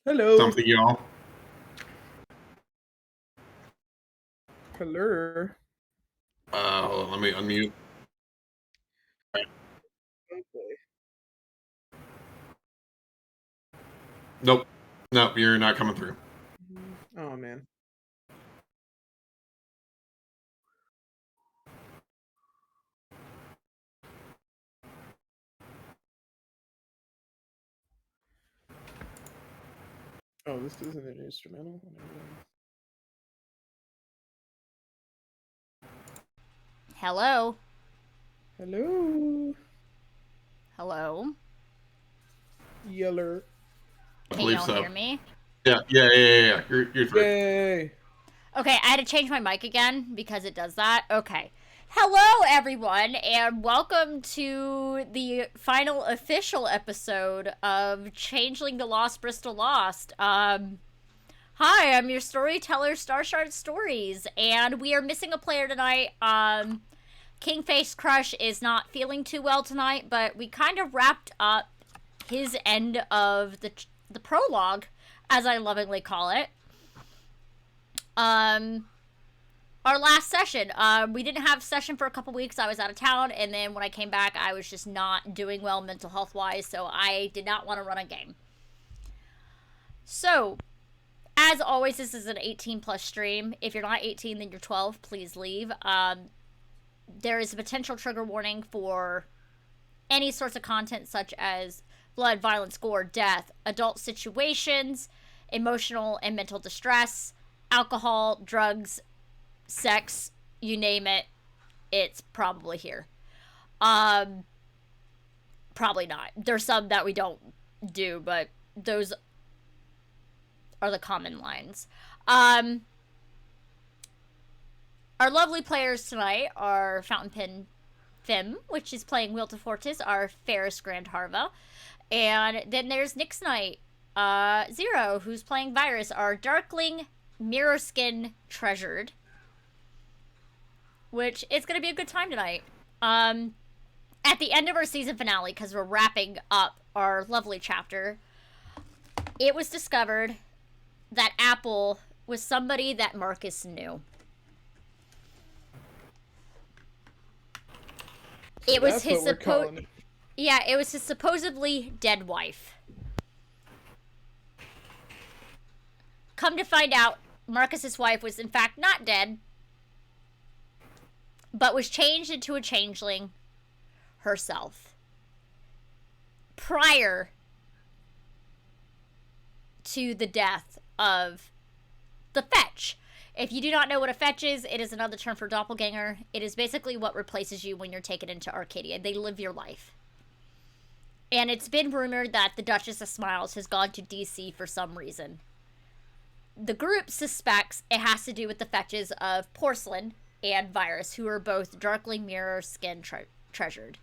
Hello. Something, y'all. Hello. Hold on, let me unmute. Okay. Nope. Nope, you're not coming through. Oh man. Oh, this isn't an instrumental. Hello. Hello. Hello. Yeller. I Can believe y'all so. hear me? Yeah. You're through. Yay. Okay, I had to change my mic again because it does that. Okay. Hello, everyone, and welcome to the final official episode of Changeling the Lost, Bristol Lost. Hi, I'm your storyteller, Starshard Stories, and we are missing a player tonight. Kingface Crush is not feeling too well tonight, but we kind of wrapped up his end of the prologue, as I lovingly call it. Our last session. We didn't have a session for a couple weeks. I was out of town, and then when I came back, I was just not doing well mental health wise, so I did not want to run a game. So, as always, this is an 18 plus stream. If you're not 18, then you're 12. Please leave. There is a potential trigger warning for any sorts of content such as blood, violence, gore, death, adult situations, emotional and mental distress, alcohol, drugs, sex, you name it, it's probably here. Probably not. There's some that we don't do, but those are the common lines. Our lovely players tonight are Fountain Pen Fim, which is playing Wil the Fairest, our Fairest Gandharva. And then there's Nick's Knight, Zero, who's playing Virus, our Darkling Mirrorskin-Treasured. Which is going to be a good time tonight. At the end of our season finale, because we're wrapping up our lovely chapter, it was discovered that Apple was somebody that Marcus knew. It was his it was his supposedly dead wife. Come to find out, Marcus's wife was in fact not dead, but was changed into a changeling herself prior to the death of the fetch. If you do not know what a fetch is, it is another term for doppelganger. It is basically what replaces you when you're taken into Arcadia. They live your life. And it's been rumored that the Duchess of Smiles has gone to DC for some reason. The group suspects it has to do with the fetches of Porcelain and Virus, who are both Darkling Mirrorskin-Treasured.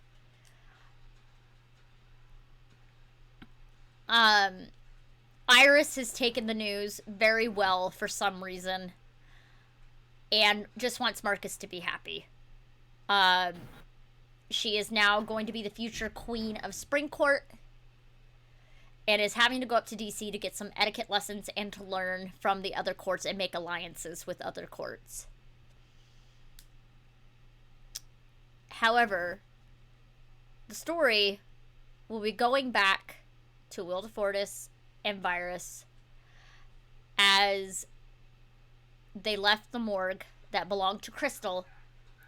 Iris has taken the news very well for some reason and just wants Marcus to be happy. She is now going to be the future queen of Springcourt and is having to go up to DC to get some etiquette lessons and to learn from the other courts and make alliances with other courts. However, the story will be going back to Wil the Fairest and Virus as they left the morgue that belonged to Crystal,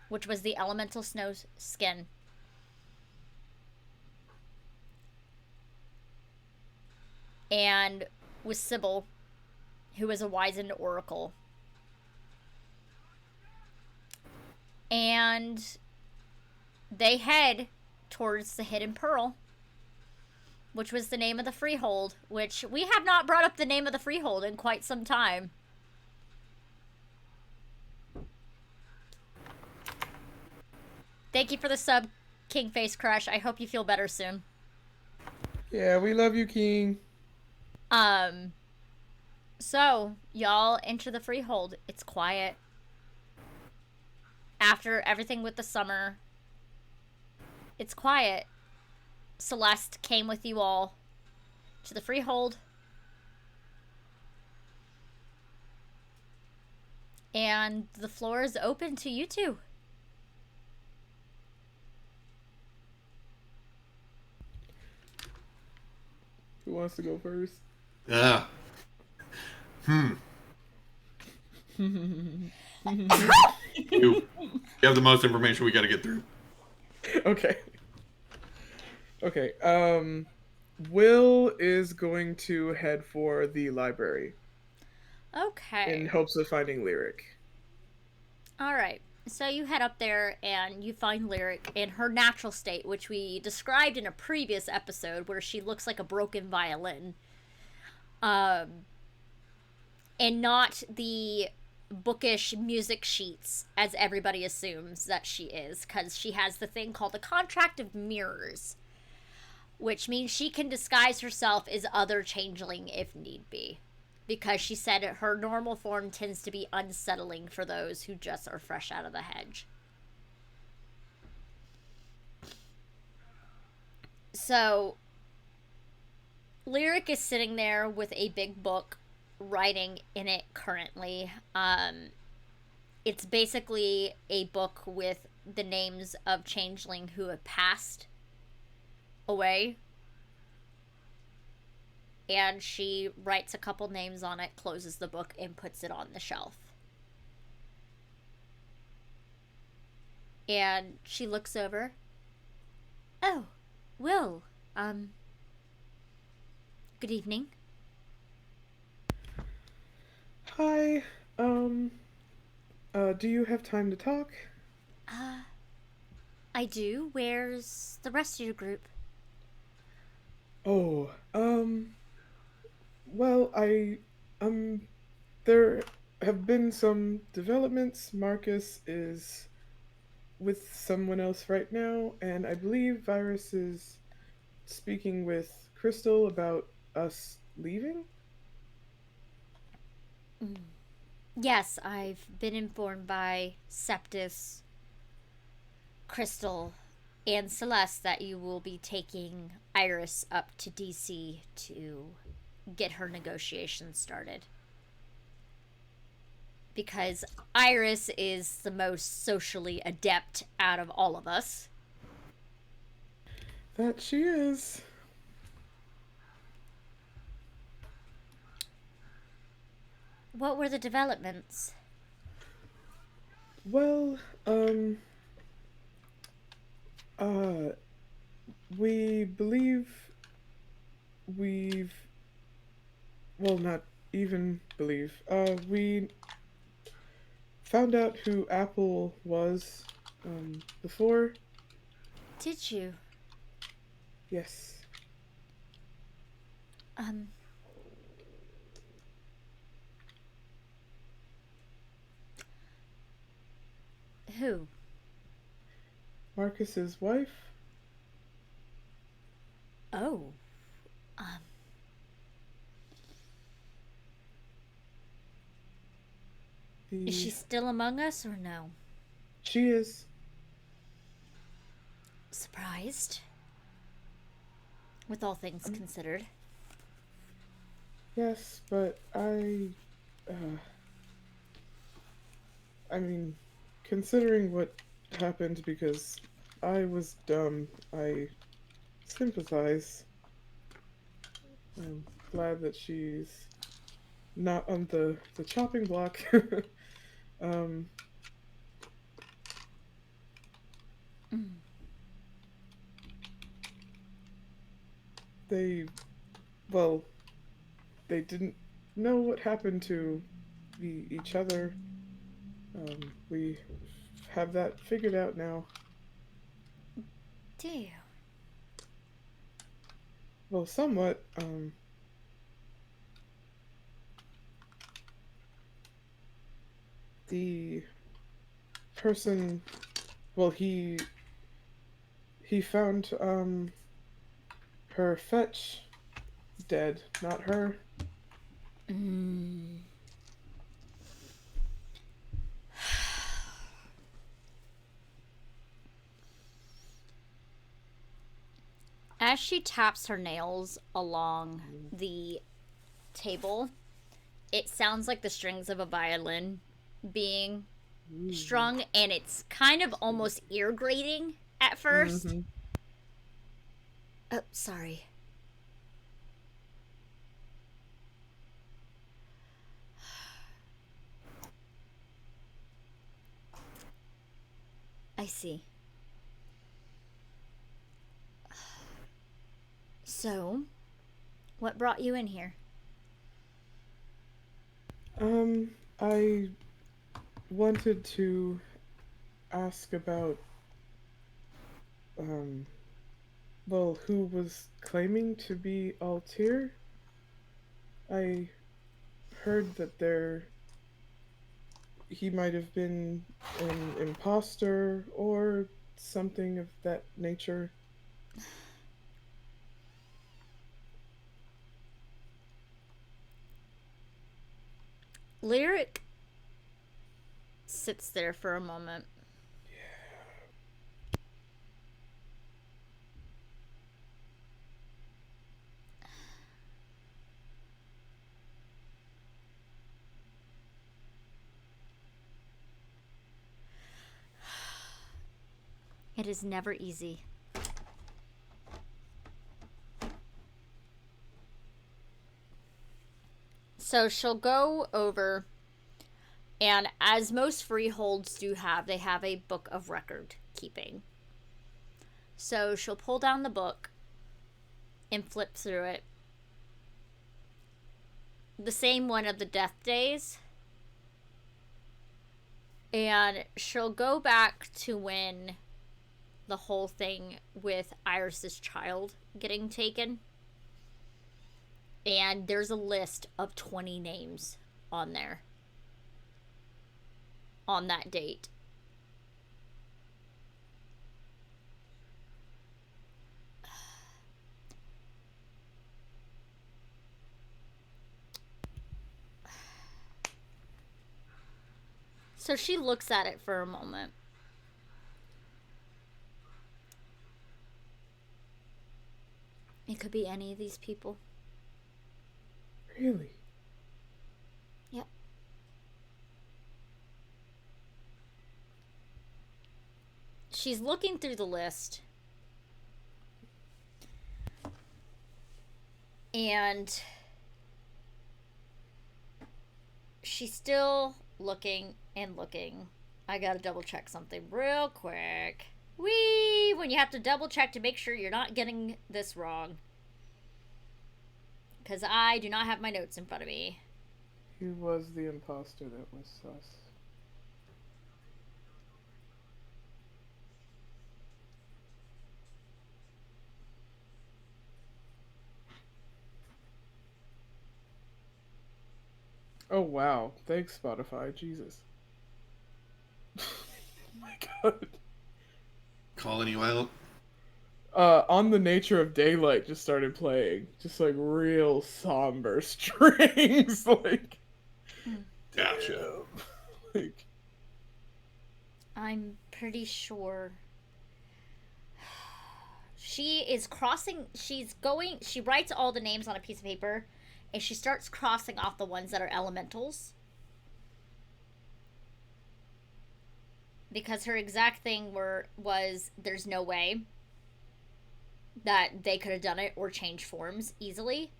which was the elemental snow skin. And with Sybil, who is a wizened oracle. And they head towards the Hidden Pearl, which was the name of the freehold, which we have not brought up the name of the freehold in quite some time. Thank you for the sub, Kingface Crush. I hope you feel better soon. Yeah, we love you, King. So, y'all enter the freehold. It's quiet. After everything with the summer, it's quiet. Celeste came with you all to the freehold. And the floor is open to you two. Who wants to go first? Yeah. You have the most information we got to get through. Okay. Okay. Will is going to head for the library Okay. in hopes of finding Lyric. All right. So you head up there and you find Lyric in her natural state, which we described in a previous episode where she looks like a broken violin. And not the bookish music sheets as everybody assumes that she is, because she has the thing called the contract of mirrors, which means she can disguise herself as other changeling if need be, because she said her normal form tends to be unsettling for those who just are fresh out of the hedge. So Lyric is sitting there with a big book, writing in it currently. It's basically a book with the names of changeling who have passed away. And she writes a couple names on it, closes the book, and puts it on the shelf. And she looks over. Oh, Wil, good evening. Hi. Do you have time to talk? I do. Where's the rest of your group? Oh, well, there have been some developments. Marcus is with someone else right now, and I believe Virus is speaking with Crystal about us leaving. Yes, I've been informed by Septus, Crystal, and Celeste that you will be taking Iris up to DC to get her negotiations started. Because Iris is the most socially adept out of all of us. That she is. What were the developments? Well, we believe well, not even believe, we found out who Apple was, before. Did you? Yes. Who? Marcus's wife? Oh. Is she still among us or no? She is. Surprised? With all things considered. Yes, but I mean, considering what happened, because I was dumb, I sympathize. I'm glad that she's not on the chopping block. They, well, they didn't know what happened to each other. We have that figured out now. Do you? Well, somewhat. The person, well, he found her fetch dead, not her. As she taps her nails along the table, it sounds like the strings of a violin being Ooh. strung, and it's kind of almost ear grating at first. Mm-hmm. Oh, sorry. I see. So, what brought you in here? I wanted to ask about, um, well, who was claiming to be Altair? I heard that he might have been an imposter or something of that nature. Lyric sits there for a moment. It is never easy. So she'll go over, and as most freeholds do have, they have a book of record keeping. So she'll pull down the book and flip through it. The same one of the death days. And she'll go back to when the whole thing with Iris's child getting taken. And there's a list of 20 names on there. On that date. So she looks at it for a moment. It could be any of these people. Really? Yep. She's looking through the list. And she's still looking and looking. I gotta double check something real quick. Whee! When you have to double check to make sure you're not getting this wrong. Because I do not have my notes in front of me. He was the imposter that was sus. Oh wow. Thanks, Spotify. Jesus. Oh my god. Calling you out. On the Nature of Daylight just started playing. Just like real somber strings. Like Gotcha. like I'm pretty sure she is crossing. She writes all the names on a piece of paper, and she starts crossing off the ones that are elementals. Because her exact thing was there's no way that they could have done it or changed forms easily.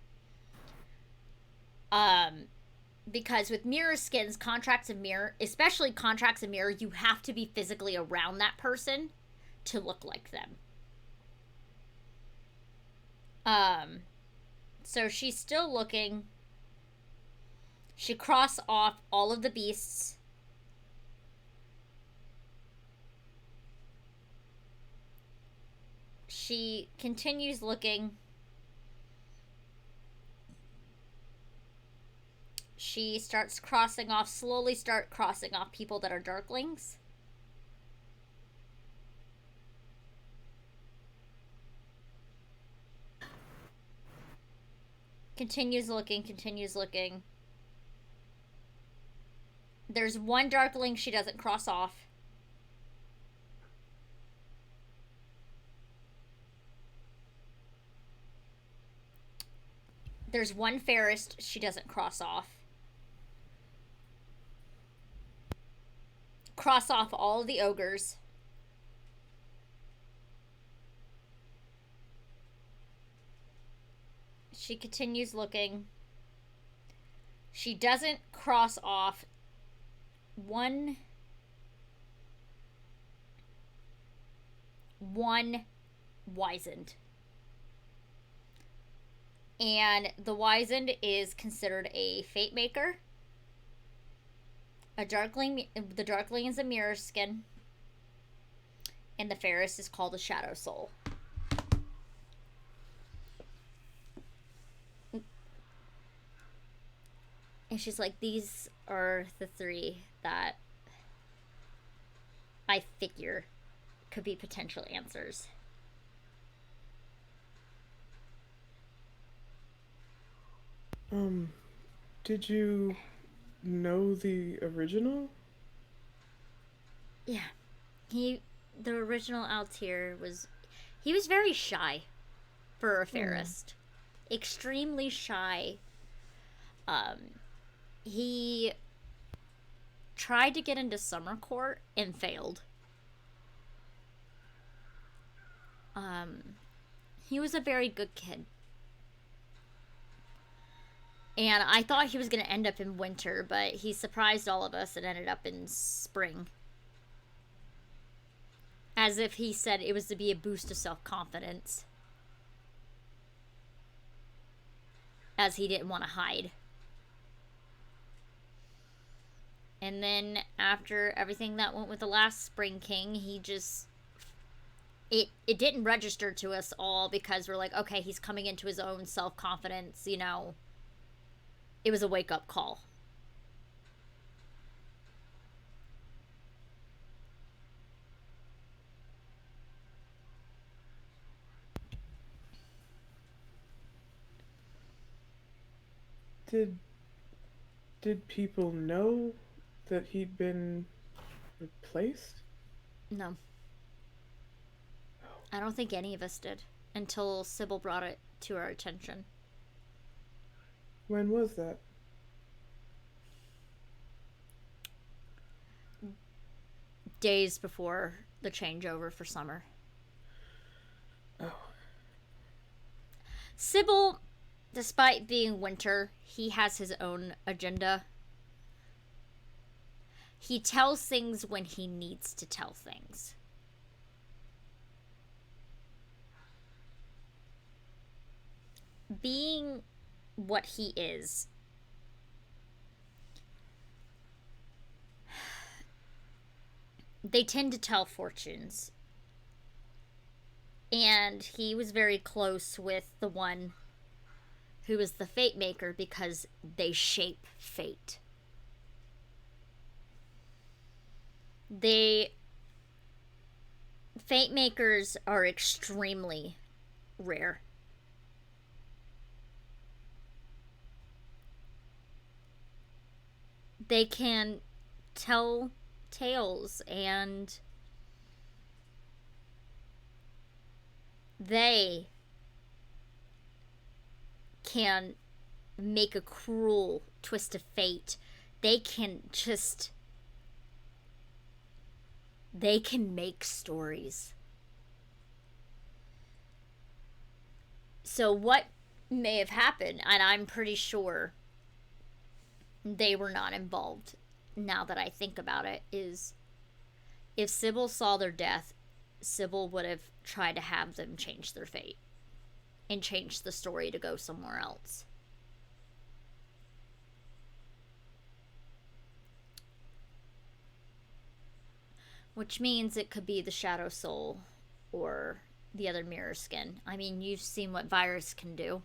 Because with mirror skins, contracts of mirror, especially contracts of mirror, you have to be physically around that person to look like them. So she's still looking. She crossed off all of the beasts. She continues looking. She starts slowly start crossing off people that are darklings. Continues looking. There's one darkling she doesn't cross off. There's one fairest she doesn't cross off. cross off all of the ogres. She continues looking. She doesn't cross off one wizened. And the wizened is considered a fate maker. The darkling is a mirror skin. And the fairest is called a shadow soul. And she's like, these are the three that I figure could be potential answers. Did you know the original? Yeah. The original Altair he was very shy for a fairest. Extremely shy. He tried to get into summer court and failed. He was a very good kid. And I thought he was going to end up in winter, but he surprised all of us and ended up in spring. As if he said it was to be a boost of self-confidence. As he didn't want to hide. And then after everything that went with the last Spring King, he just... It didn't register to us all because we're like, okay, he's coming into his own self-confidence, you know. It was a wake-up call. Did people know that he'd been replaced? No. I don't think any of us did until Sybil brought it to our attention. When was that? Days before the changeover for summer. Oh. Sybil, despite being winter, he has his own agenda. He tells things when he needs to tell things. Being what he is, they tend to tell fortunes. And he was very close with the one who is the fate maker because they shape fate. Fate makers are extremely rare. They can tell tales and they can make a cruel twist of fate. They can make stories. So what may have happened, and I'm pretty sure they were not involved, now that I think about it, is if Sybil saw their death, Sybil would have tried to have them change their fate and change the story to go somewhere else. Which means it could be the Shadow Soul or the other mirror skin. I mean, you've seen what Virus can do.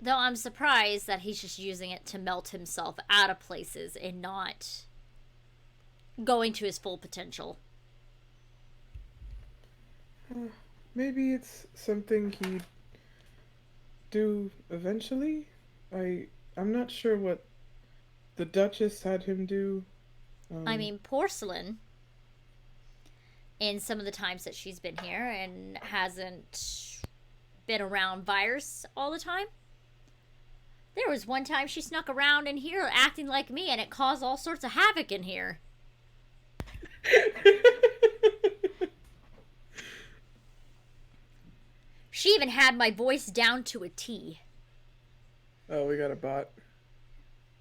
Though I'm surprised that he's just using it to melt himself out of places and not going to his full potential. Maybe it's something he'd do eventually. I'm not sure what the Duchess had him do. I mean, Porcelain, in some of the times that she's been here and hasn't been around Virus all the time, There was one time she snuck around in here acting like me, and it caused all sorts of havoc in here. She even had my voice down to a T. Oh, we got a bot.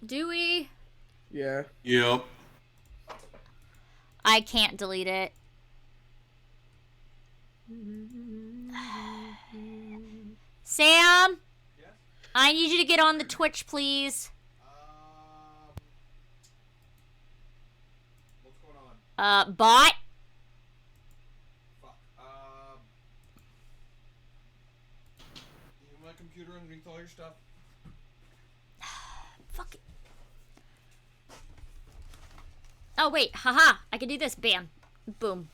Do we? Yeah. Yep. I can't delete it. Sam? Yes? I need you to get on the Twitch, please. What's going on? Bot? Fuck. My computer underneath all your stuff. Fuck it. Oh, wait. Haha. I can do this. Bam. Boom.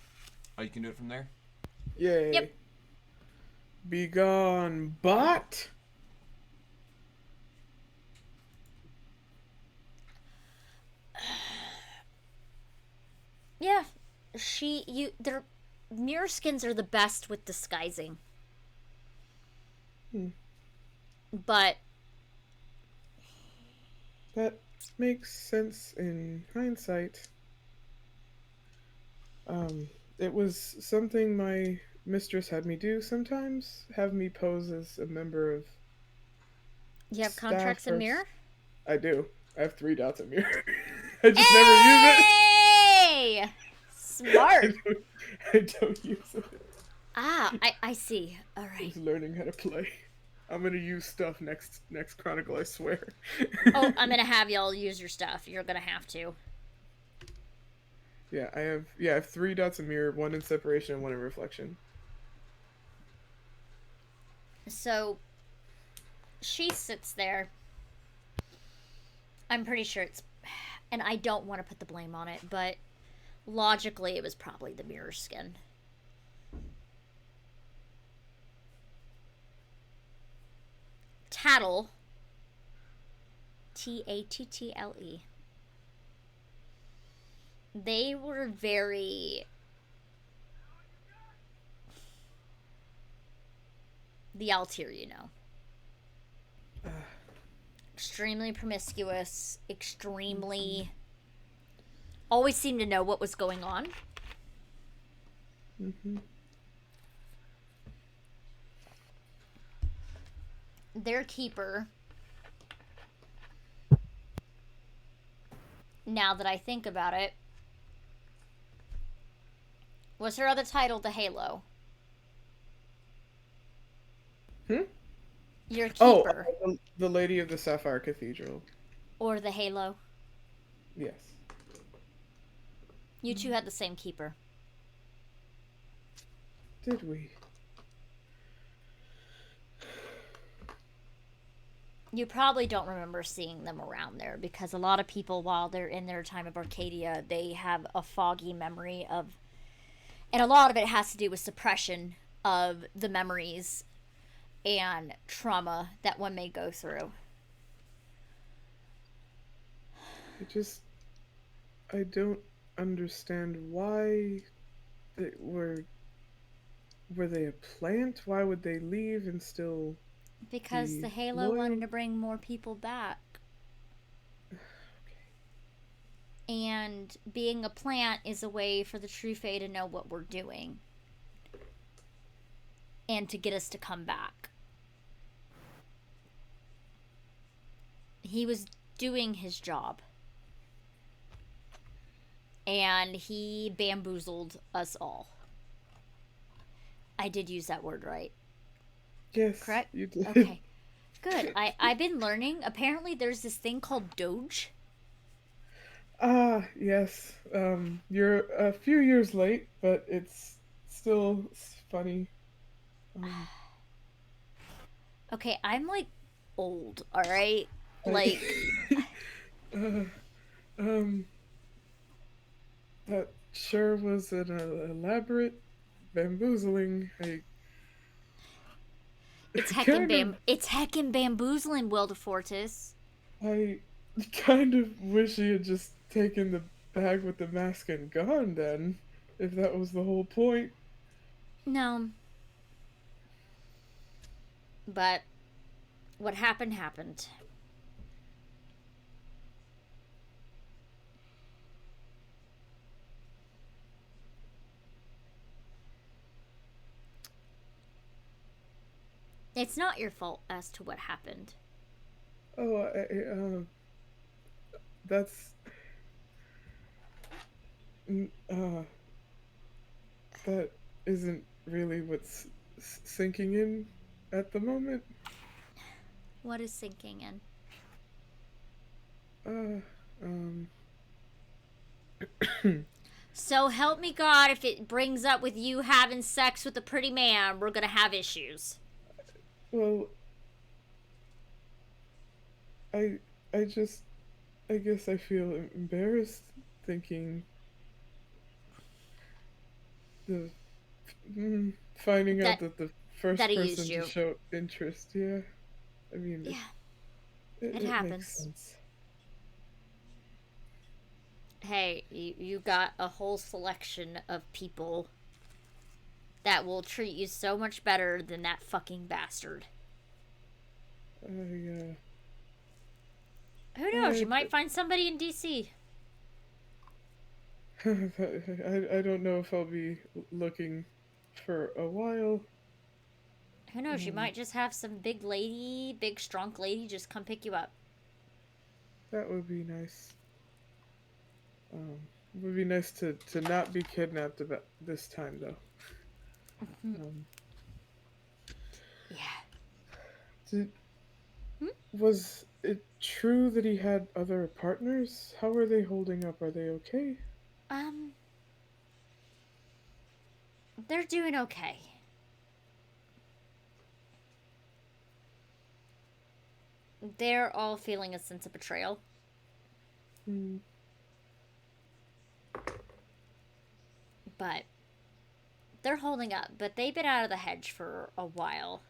Oh, you can do it from there? Yay. Yep. Be gone, bot. Yeah. Their mirror skins are the best with disguising. But That makes sense in hindsight. It was something my mistress had me do sometimes, have me pose as a member of you have staff contracts in or- mirror? I do. I have 3 dots in mirror. I just never use Hey! Smart. it. I don't use it. Ah, I see. All right. Just learning how to play. I'm gonna use stuff next Chronicle, I swear. Oh, I'm gonna have y'all use your stuff. You're gonna have to. Yeah, I have 3 dots in mirror, 1 in separation and 1 in reflection. So, she sits there. I'm pretty sure it's... And I don't want to put the blame on it, but logically it was probably the mirror skin. Tattle. Tattle. They were very... The Altair, you know. Extremely promiscuous, extremely... Always seemed to know what was going on. Their keeper, now that I think about it, was her other title the Halo? Your keeper. Oh, the Lady of the Sapphire Cathedral. Or the Halo. Yes. You two had the same keeper. Did we? You probably don't remember seeing them around there because a lot of people, while they're in their time of Arcadia, they have a foggy memory of... And a lot of it has to do with suppression of the memories and trauma that one may go through. I don't understand why were they a plant? Why would they leave and still... Because the Halo wanted to bring more people back. And being a plant is a way for the True Fae to know what we're doing. And to get us to come back. He was doing his job. And he bamboozled us all. I did use that word right. Yes. Correct? You did. Okay. Good. I've been learning. Apparently there's this thing called Doge. Ah, yes. You're a few years late, but it's still funny. Okay, I'm like old, alright? Like that sure was an elaborate bamboozling. it's heckin' bamboozling, Wil the Fortis. I kind of wish he had just taken the bag with the mask and gone then, if that was the whole point. No. But what happened happened. It's not your fault as to what happened. Oh, that's that isn't really what's sinking in at the moment. What is sinking in? Uh, um, So help me God, if it brings up with you having sex with a pretty man, we're gonna have issues. well, I, I just, I guess I feel embarrassed thinking the finding out That that the that first he used person to you. show interest. Yeah, I mean, Yeah, it, it it makes happens. sense. Hey, you got a whole selection of people that will treat you so much better than that fucking bastard. Yeah. Who knows? You might find somebody in DC. I don't know if I'll be looking for a while. Who knows? You might just have some big strong lady just come pick you up. That would be nice. It would be nice to not be kidnapped about this time, though. Um, Yeah. did, Hmm? was it true that he had other partners? How are they holding up? Are they okay? Um, they're doing okay. They're all feeling a sense of betrayal. Hmm. But they're holding up. But they've been out of the hedge for a while.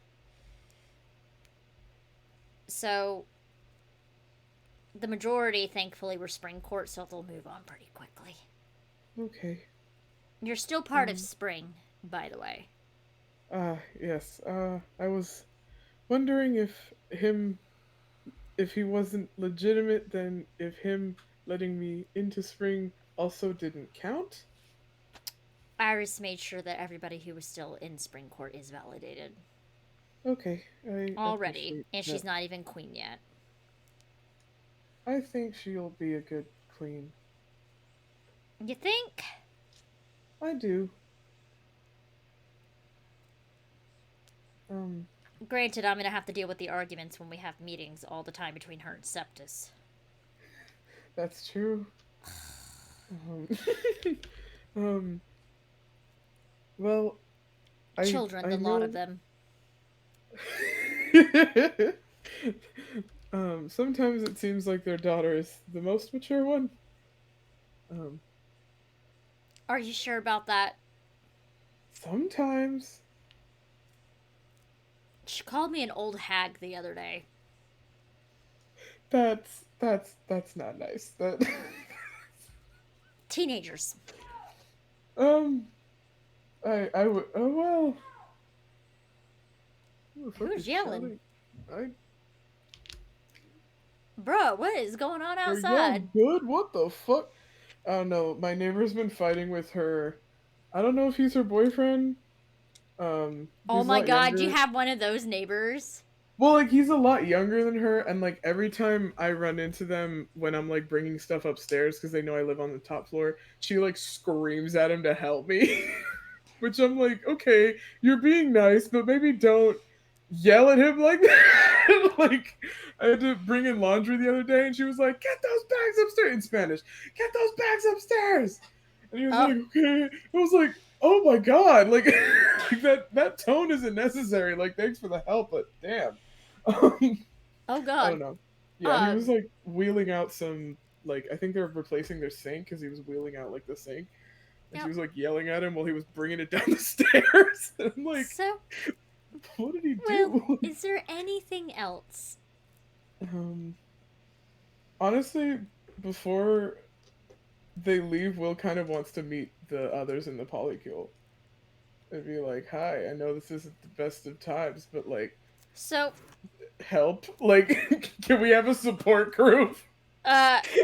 So the majority, thankfully, were Spring Court, so they'll move on pretty quickly. Okay. You're still part of Spring, by the way. Yes. I was wondering if he wasn't legitimate, then if him letting me into Spring also didn't count. Iris made sure that everybody who was still in Spring Court is validated. Okay, I Already. appreciate And that. she's not even queen yet. I think she'll be a good queen. You think? I do. Um, Granted, I'm gonna have to deal with the arguments when we have meetings all the time between her and Septus. that's true. Um, um, well, Children, I the lot of know. them. Sometimes it seems like their daughter is the most mature one. Um, Are you sure about that? sometimes. She called me an old hag the other day. That's not nice. That Teenagers. um I would oh well. Who the fuck Who's is yelling? shouting? I Bruh, what is going on are y'all outside? good? What the fuck? I don't know. My neighbor's been fighting with her. I don't know if he's her boyfriend. Oh He's a my lot god, do you younger. have one of those neighbors? Well, like he's a lot younger than her, and like every time I run into them when I'm like bringing stuff upstairs because they know I live on the top floor, she like screams at him to help me. Which I'm like, okay, you're being nice, but maybe don't yell at him like that. Like, I had to bring in laundry the other day, and she was like, "Get those bags upstairs" in Spanish. Get those bags upstairs. And he was Oh, like, "Okay." I was like, "Oh my god!" Like, like that tone isn't necessary. Like, thanks for the help, but damn. oh I don't god. know. Yeah, he was Um, like wheeling out some like I think they're replacing their sink because he was wheeling out like the sink and she yep. was like yelling at him while he was bringing it down the stairs. And I'm like, So, what did he well, do? is there anything else? um, honestly, before they leave, Will kind of wants to meet the others in the polycule and be like, "Hi, I know this isn't the best of times, but like, So, help! Like, can we have a support group?"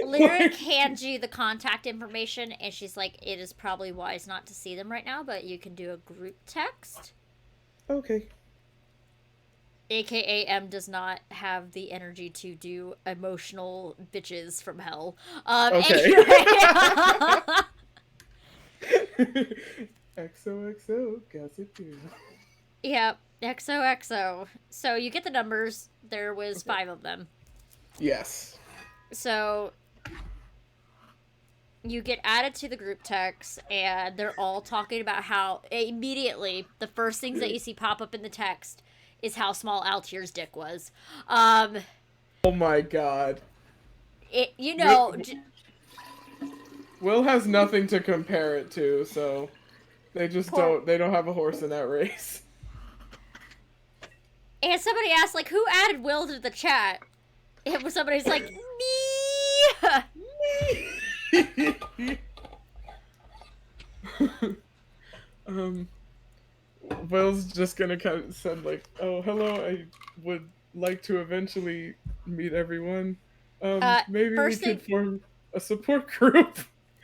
Lyric Like, hands you the contact information, and she's like, it is probably wise not to see them right now, but you can do a group text. okay. AKA M does not have the energy to do emotional bitches from hell. Okay. Anyway. XOXO, guess it too. Yep, XOXO. So you get the numbers. There was 5 of them. Yes. So you get added to the group text, and they're all talking about how immediately the first things that you see pop up in the text is how small Altier's dick was. Oh my god. Wil has nothing to compare it to, so they just don't have a horse in that race. And somebody asked, like, who added Wil to the chat? It was somebody's like, me! Wil's just gonna kind of send like, oh, hello, I would like to eventually meet everyone. Maybe we could form a support group.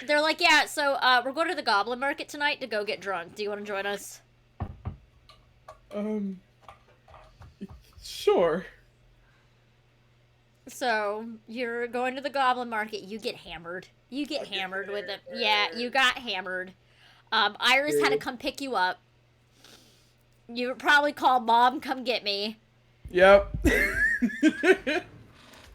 They're like, yeah, so we're going to the Goblin Market tonight to go get drunk. Do you want to join us? Sure. So, you're going to the Goblin Market. You get hammered. You get hammered with it. Yeah, you got hammered. Iris had to come pick you up. You would probably call Mom, come get me. Yep.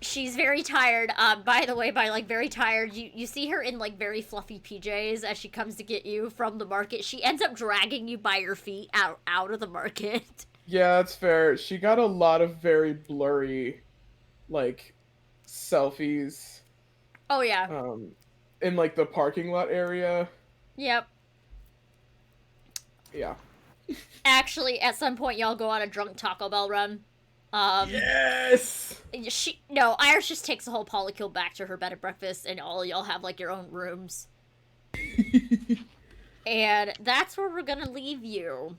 She's very tired. By the way, by like very tired, you see her in like very fluffy PJs as she comes to get you from the market. She ends up dragging you by your feet out of the market. Yeah, that's fair. She got a lot of very blurry, like, selfies. Oh yeah. In like the parking lot area. Yep. Yeah. Actually, at some point, y'all go on a drunk Taco Bell run. Yes! Iris just takes the whole polykill back to her bed and breakfast, and all y'all have, like, your own rooms. And that's where we're gonna leave you.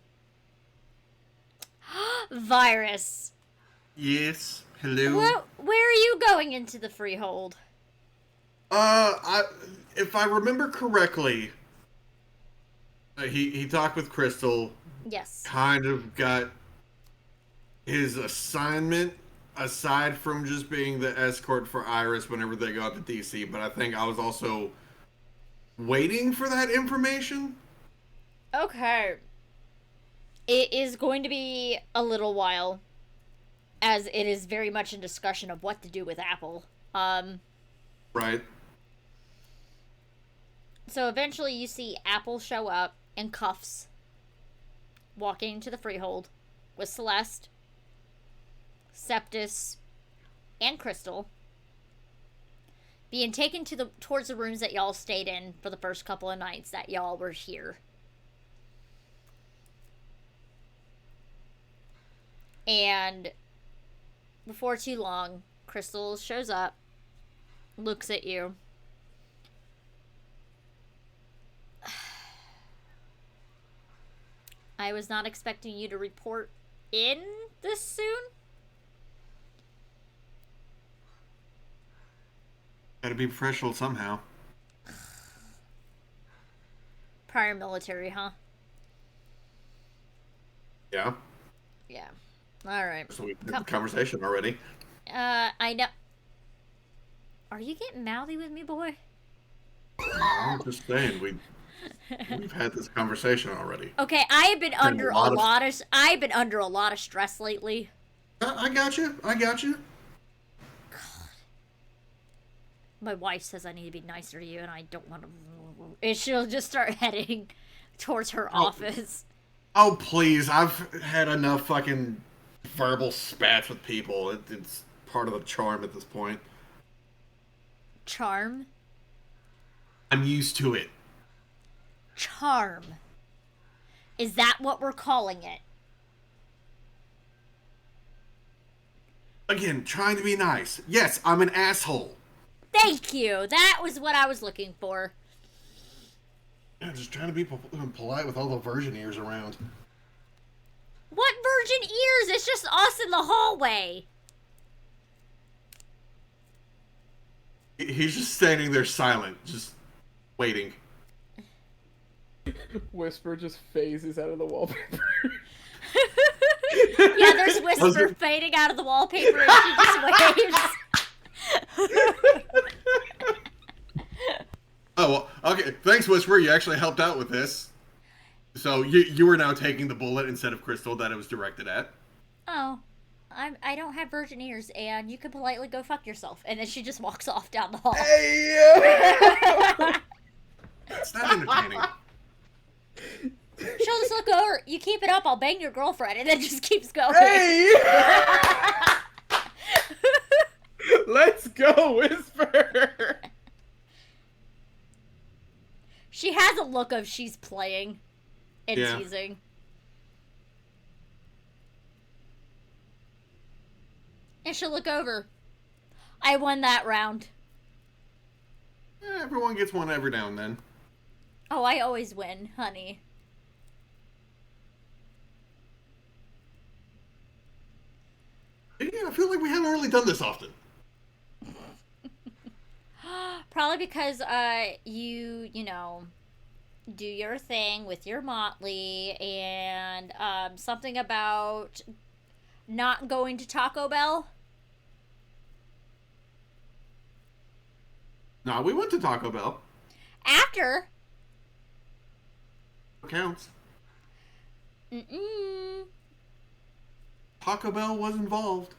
Virus. Yes. Hello. Where are you going into the Freehold? If I remember correctly, he talked with Crystal. Yes. Kind of got his assignment aside from just being the escort for Iris whenever they got to DC, but I think I was also waiting for that information. Okay. It is going to be a little while, as it is very much in discussion of what to do with Apple. Right. So eventually you see Apple show up in cuffs, walking to the Freehold with Celeste, Septus, and Crystal, being taken towards the rooms that y'all stayed in for the first couple of nights that y'all were here. And before too long, Crystal shows up, looks at you. I was not expecting you to report in this soon. Gotta be professional somehow. Prior military, huh? Yeah. Yeah. Alright. So we had the conversation already. I know. Are you getting mouthy with me, boy? I'm just saying, we've had this conversation already. Okay, I have been under I've been under a lot of stress lately. I got you. God. My wife says I need to be nicer to you, and I don't want to. And she'll just start heading towards her office. Oh, please. I've had enough fucking verbal spats with people. It's part of the charm at this point. Charm? I'm used to it. Charm. Is that what we're calling it? Again, trying to be nice. Yes, I'm an asshole. Thank you. That was what I was looking for. Yeah, just trying to be polite with all the virgin ears around. What virgin ears? It's just us in the hallway. He's just standing there silent, just waiting. Whisper just phases out of the wallpaper. Yeah, there's Whisper fading out of the wallpaper and she just waves. Oh, well, okay. Thanks, Whisper. You actually helped out with this. So you were now taking the bullet instead of Crystal that it was directed at. Oh, I don't have virgin ears, and you can politely go fuck yourself. And then she just walks off down the hall. Hey! It's not entertaining. She'll just look over. You keep it up, I'll bang your girlfriend, and then just keeps going. Hey! Let's go, Whisper. She has a look of she's playing and teasing. And she'll look over. I won that round. Everyone gets one every now and then. Oh, I always win, honey. Yeah, I feel like we haven't really done this often. Probably because you know, do your thing with your Motley and something about not going to Taco Bell. No, we went to Taco Bell. After. Counts. Mm-mm. Taco Bell was involved.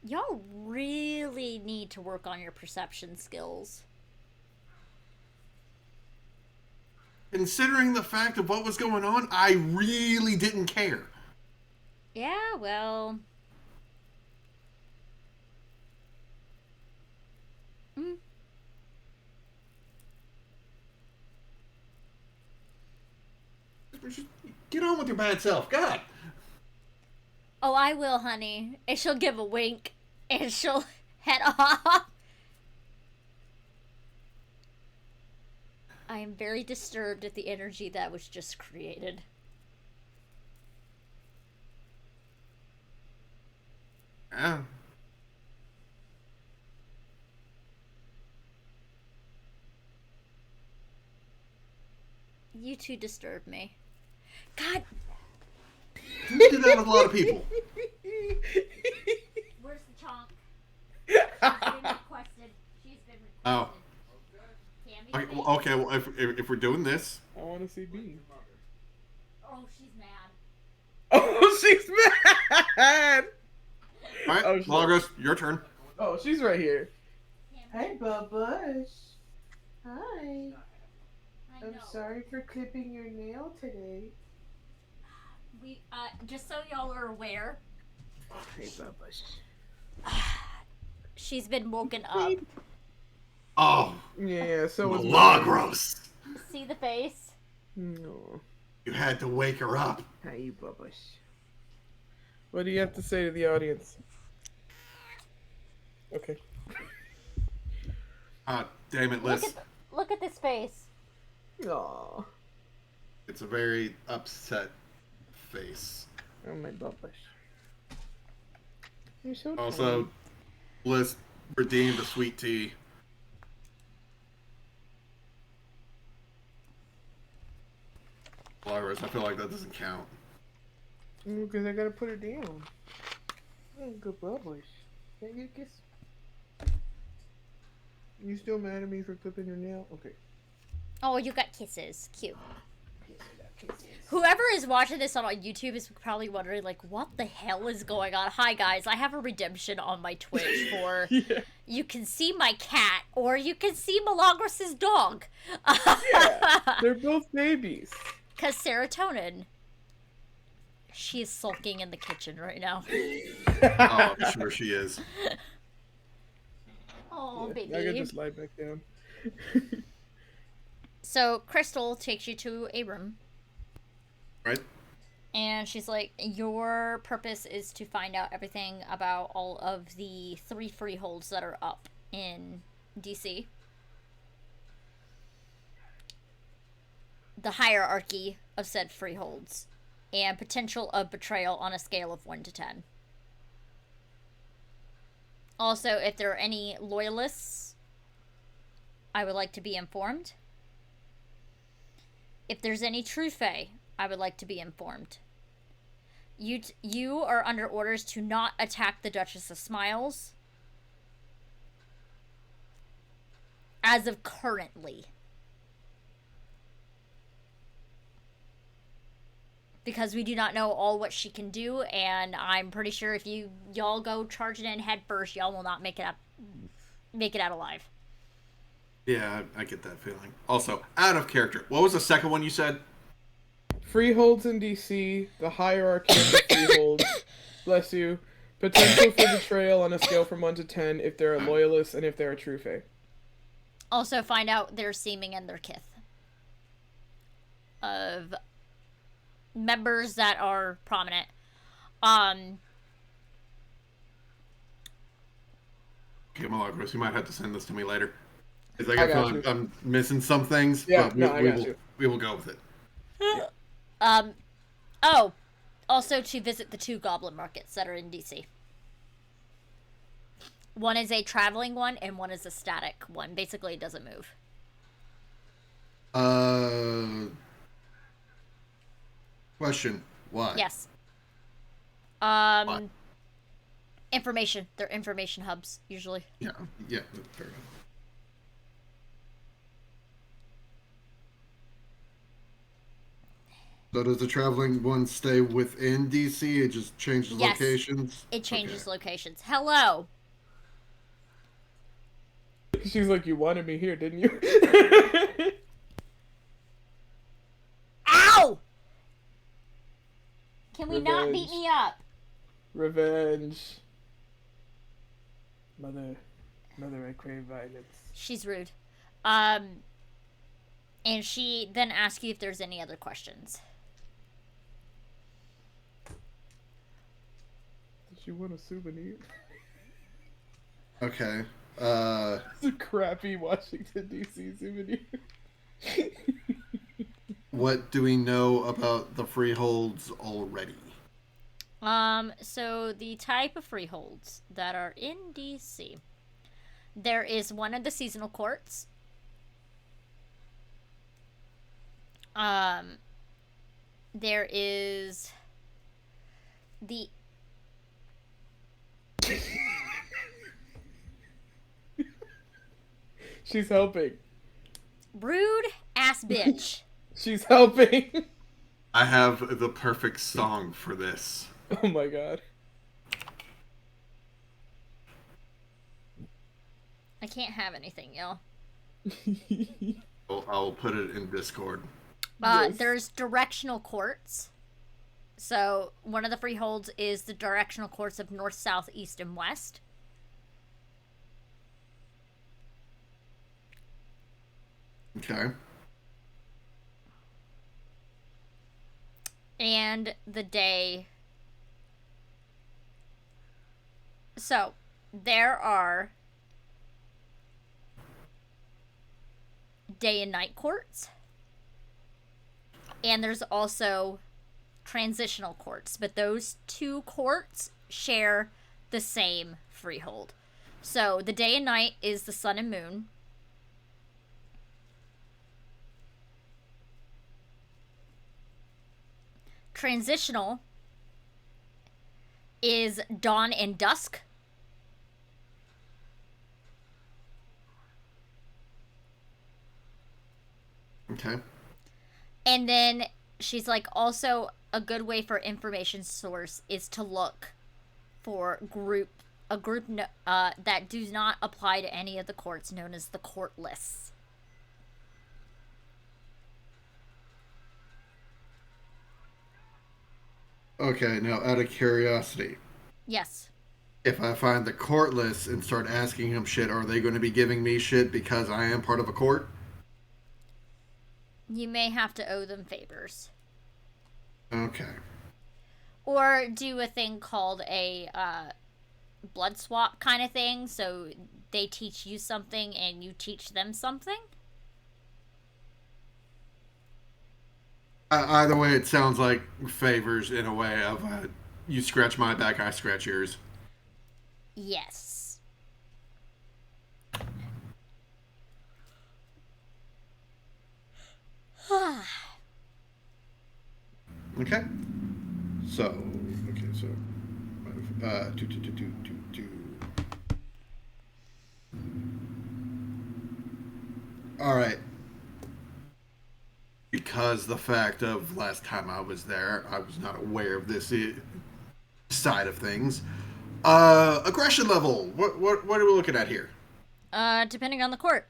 Y'all really need to work on your perception skills. Considering the fact of what was going on, I really didn't care. Yeah, well. Get on with your bad self. God. Oh, I will, honey. And she'll give a wink. And she'll head off. I am very disturbed at the energy that was just created. Yeah. You two disturb me. God. You do that with a lot of people. Where's the chonk? She's been requested. She's been requested. Oh. Tammy, Okay, well, if we're doing this... I want to see B. Oh, she's mad. Oh, she's mad! Alright, Oh, Lagos, your turn. Oh, she's right here. Hey, Bubbush. Hi. I I'm know. sorry for clipping your nail today. We, just so y'all are aware, Hey, Bubbush. she's been woken up. Oh, Yeah, so was Lagos. See the face? No. You had to wake her up. Hey, Bubbush. What do you have to say to the audience? Okay. Damn it, Liz. Look at this face. Aw. It's a very upset face. Oh, my Bubbush. You're so Also, Liz redeemed a sweet tea. Lagos, I feel like that doesn't count. Because I gotta put her down. Oh, good Bubbush. Can I get a kiss? You still mad at me for clipping your nail? Okay. Oh, you got kisses. Cute. Whoever is watching this on YouTube is probably wondering, like, what the hell is going on? Hi, guys. I have a redemption on my Twitch for you can see my cat or you can see Milagros' dog. Yeah, they're both babies. Because serotonin. She is sulking in the kitchen right now. Oh, I'm sure she is. Oh, Yeah, baby. I can just lie back down. So, Crystal takes you to a room. Right? And she's like, your purpose is to find out everything about all of the 3 freeholds that are up in DC. The hierarchy of said freeholds. And potential of betrayal on a scale of 1 to 10. Also, if there are any loyalists, I would like to be informed. If there's any true fae, I would like to be informed. You are under orders to not attack the Duchess of Smiles. As of currently. Because we do not know all what she can do, and I'm pretty sure if y'all go charging in head first, y'all will not make it out alive. Yeah, I get that feeling. Also, out of character. What was the second one you said? Freeholds in DC, the hierarchy of the freeholds. Bless you. Potential for betrayal on a scale from 1 to 10 if they're a loyalist and if they're a true fae. Also, find out their seeming and their kith. Of members that are prominent. Okay, Malagros, you might have to send this to me later. Because I feel like I'm missing some things, Yeah, but we will go with it. Oh, also to visit the 2 goblin markets that are in DC. One is a traveling one, and one is a static one. Basically, it doesn't move. Question. Why? Yes. Why? Information. They're information hubs, usually. Yeah, fair enough. So does the traveling one stay within DC? It just changes locations? It changes locations. Hello. She's like, you wanted me here, didn't you? Ow! Can we not beat me up? Revenge. Mother, I crave violence. She's rude. And she then asks you if there's any other questions. Did you want a souvenir? Okay. It's a crappy Washington, D.C. souvenir. What do we know about the freeholds already? So the type of freeholds that are in DC. There is one of the seasonal courts. There is the She's helping. rude ass bitch. She's helping. I have the perfect song for this. Oh my god. I can't have anything, y'all. I'll put it in Discord. Yes. There's directional courts. So one of the freeholds is the directional courts of north, south, east, and west. Okay. And the day. So there are day and night courts. And there's also transitional courts, but those 2 courts share the same freehold. So the day and night is the sun and moon. Transitional is dawn and dusk. Okay. And then she's like, also a good way for information source is to look for a group that do not apply to any of the courts, known as the court lists. Okay, now out of curiosity, Yes. if I find the court list and start asking him shit, are they going to be giving me shit because I am part of a court? You may have to owe them favors. Okay. Or do a thing called a blood swap kind of thing, so they teach you something and you teach them something. Either way, it sounds like favors in a way of you scratch my back, I scratch yours. Yes. Okay. So, All right. Because the fact of last time I was there, I was not aware of this side of things. Aggression level. What are we looking at here? Depending on the court.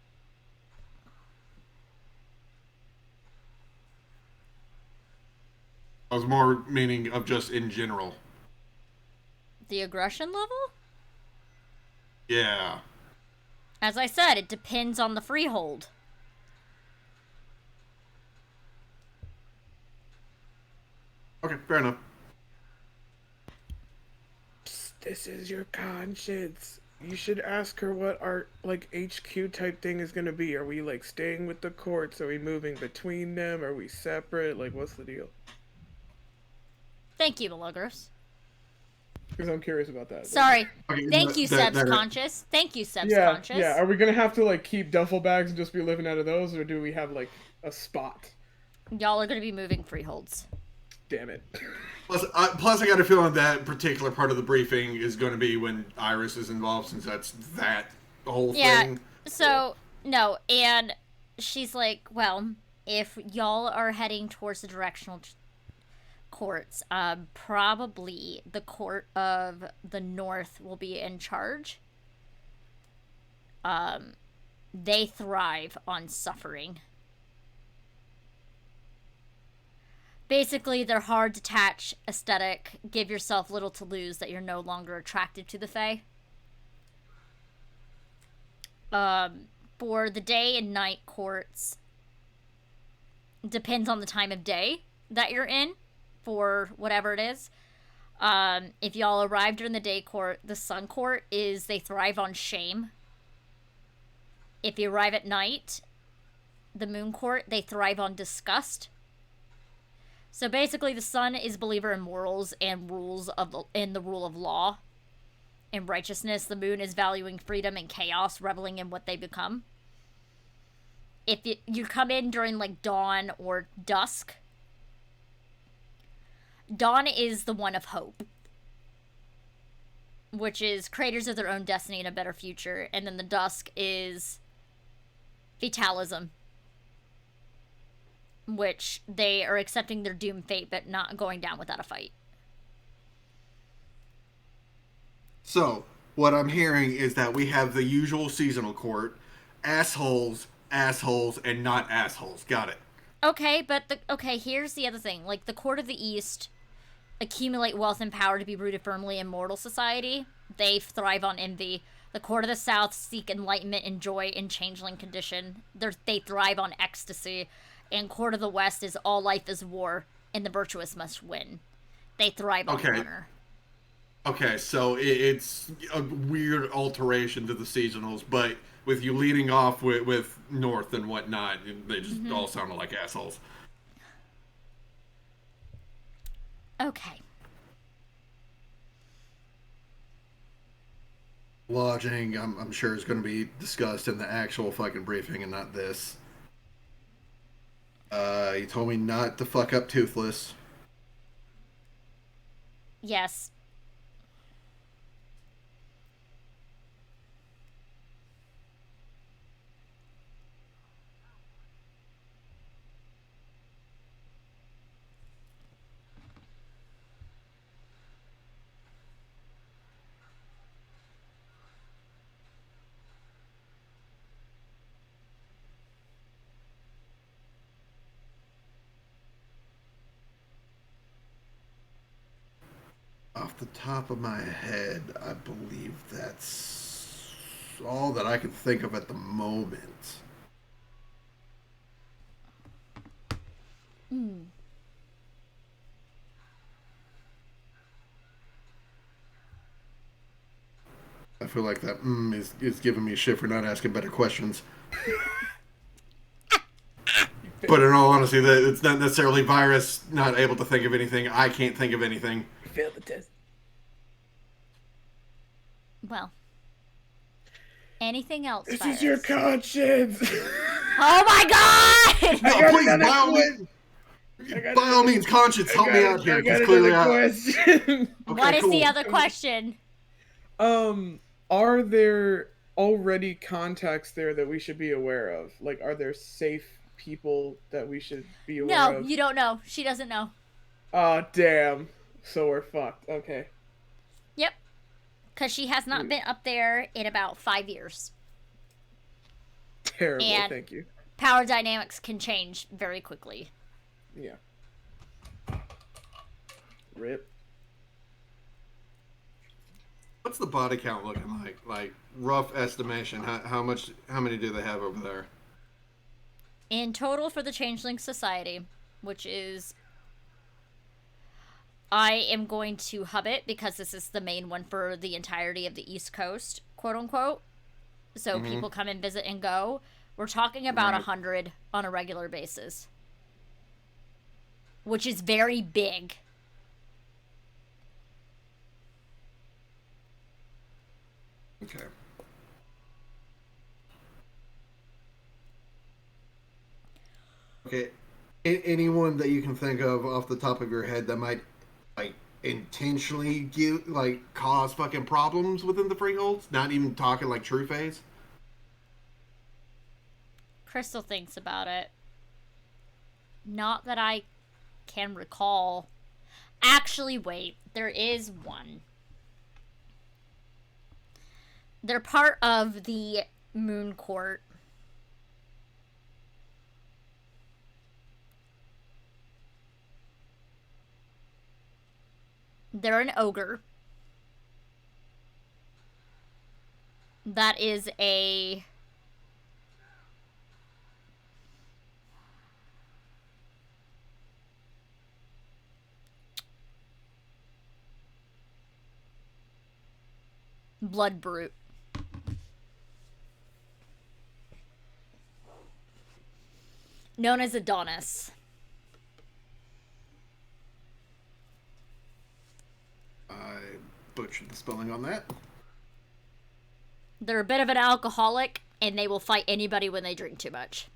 I was more meaning of just in general. The aggression level? Yeah. As I said, it depends on the freehold. Okay, fair enough. Psst, this is your conscience. You should ask her what our HQ type thing is gonna be. Are we staying with the courts? Are we moving between them? Are we separate? What's the deal? Thank you, Malugros. Because I'm curious about that. Sorry. Okay, Thank you, Seb's Conscious. Thank you, Seb's Yeah, Conscious. yeah. Are we gonna have to keep duffel bags and just be living out of those, or do we have a spot? Y'all are gonna be moving freeholds. Damn it. Plus, I got a feeling that particular part of the briefing is going to be when Iris is involved, since that's that whole thing. So, no, and she's like, well, if y'all are heading towards the directional courts, probably the court of the north will be in charge. They thrive on suffering. Basically, their hard, detached aesthetic, give yourself little to lose that you're no longer attracted to the Fae. For the day and night courts, depends on the time of day that you're in, for whatever it is. If y'all arrive during the day court, the sun court is they thrive on shame. If you arrive at night, the moon court, they thrive on disgust. So basically, the sun is believer in morals and in the rule of law and righteousness. The moon is valuing freedom and chaos, reveling in what they become. If you come in during dawn or dusk, dawn is the one of hope, which is creators of their own destiny and a better future, and then the dusk is fatalism, which they are accepting their doomed fate but not going down without a fight. So, what I'm hearing is that we have the usual seasonal court, assholes, and not assholes. Got it. Okay, but here's the other thing. The Court of the East accumulate wealth and power to be rooted firmly in mortal society. They thrive on envy. The Court of the South seek enlightenment and joy in changeling condition. They thrive on ecstasy. And Court of the West is all life is war, and the virtuous must win. They thrive on honor. Okay, so it's a weird alteration to the seasonals, but with you leading off with North and whatnot, they just all sounded like assholes. Okay. Lodging, I'm sure, is going to be discussed in the actual fucking briefing and not this. You told me not to fuck up Toothless. Yes. Off the top of my head, I believe that's all that I can think of at the moment. I feel like that is giving me shit for not asking better questions. But in all honesty, it's not necessarily Virus not able to think of anything. I can't think of anything. Failed the test. Well. Anything else, This Virus? is your conscience. Oh my god! No, please, by all means, By all means, conscience, help me out here. I got Because clearly another I... question. Okay, What is cool. the other question? Are there already contacts there that we should be aware of? Like, are there safe people that we should be aware No, of? you don't know. She doesn't know. Oh, damn. So we're fucked. Okay. Yep. Because she has not been up there in about 5 years. Terrible, And thank you. power dynamics can change very quickly. Yeah. Rip. What's the body count looking like? Like, rough estimation. How many do they have over there? In total for the Changeling Society, which is... I am going to hub it because this is the main one for the entirety of the East Coast, quote unquote. So people come and visit and go. We're talking about 100 on a regular basis. Which is very big. Okay. Okay. Anyone that you can think of off the top of your head that might, like, intentionally cause fucking problems within the freeholds? Not even talking like true phase? Crystal thinks about it. Not that I can recall. Actually, wait. There is one. They're part of the Moon Court. They're an ogre. That is a... blood brute. Known as Adonis. I butchered the spelling on that. They're a bit of an alcoholic, and they will fight anybody when they drink too much.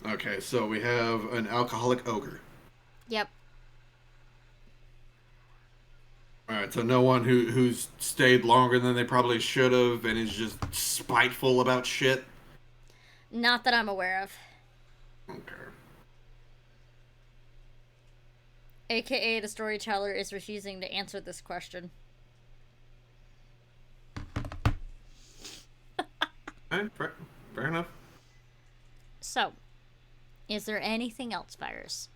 Okay, so we have an alcoholic ogre. Yep. Alright, so no one who's stayed longer than they probably should have and is just spiteful about shit? Not that I'm aware of. Okay. AKA the storyteller is refusing to answer this question. Alright, fair enough. So, is there anything else, Virus?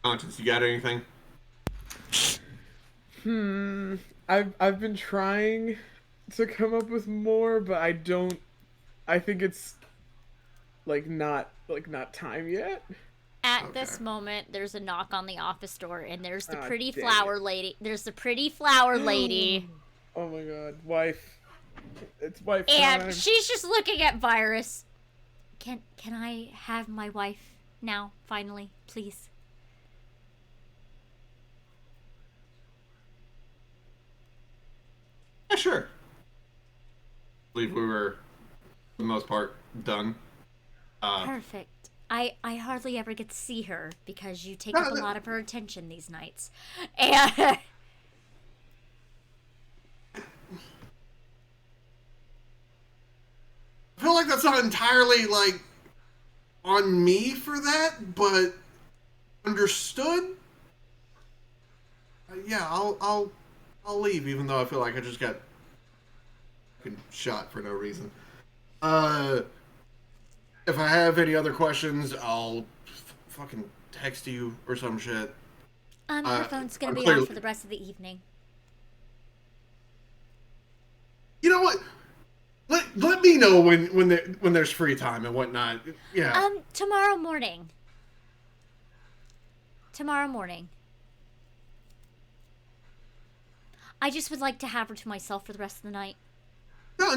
Conscience, you got anything? I've been trying to come up with more, but I think it's not time yet. At this moment, there's a knock on the office door, and there's the pretty dang flower lady. There's the pretty flower lady. Oh my god, wife. It's wife And time. she's just looking at Virus. Can I have my wife now, finally, please? Yeah, sure. I believe we were, for the most part, done. Perfect. I hardly ever get to see her because you take up a lot of her attention these nights. And I feel like that's not entirely, on me for that, but understood. Yeah, I'll leave, even though I feel like I just got fucking shot for no reason. If I have any other questions, I'll fucking text you or some shit. her phone's gonna I'm be clearly- on for the rest of the evening. You know what? Let me know when there's free time and whatnot. Yeah. Tomorrow morning. Tomorrow morning. I just would like to have her to myself for the rest of the night. No,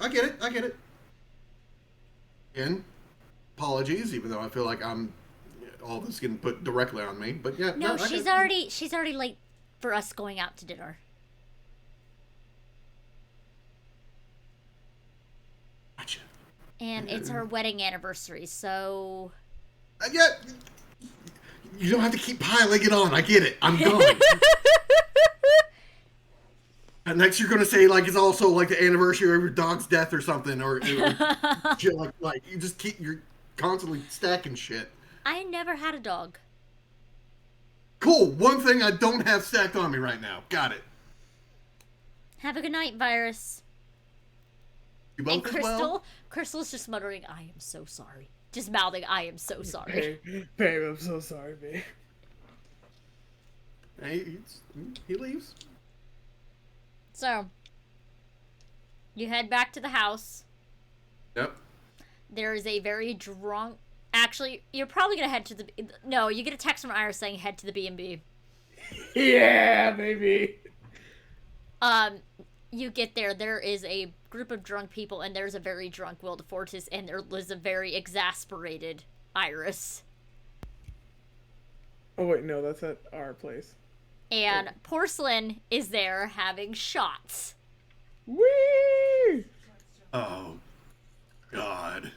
I get it. Again, apologies, even though I feel like I'm all this getting put directly on me. But yeah, No, I she's got- already late for us going out to dinner. Gotcha. And it's our wedding anniversary, so Yeah, you don't have to keep piling it on. I get it. I'm going. And next you're gonna say like it's also like the anniversary of your dog's death or something, or shit like you just you're constantly stacking shit. I never had a dog. Cool. One thing I don't have stacked on me right now. Got it. Have a good night, Virus. You And both as well? Crystal's just muttering, "I am so sorry." Just mouthing, "I am so sorry." Babe, I'm so sorry, babe. Hey, he leaves. So, you head back to the house. Yep. There is a very drunk... Actually, you're probably going to head to the... No, you get a text from Iris saying head to the B&B. Yeah, baby. You get there, there is a group of drunk people, and there's a very drunk Wil the Fairest, and there is a very exasperated Iris. Oh wait, no, that's at our place. And Porcelain is there having shots. Whee! Oh, God.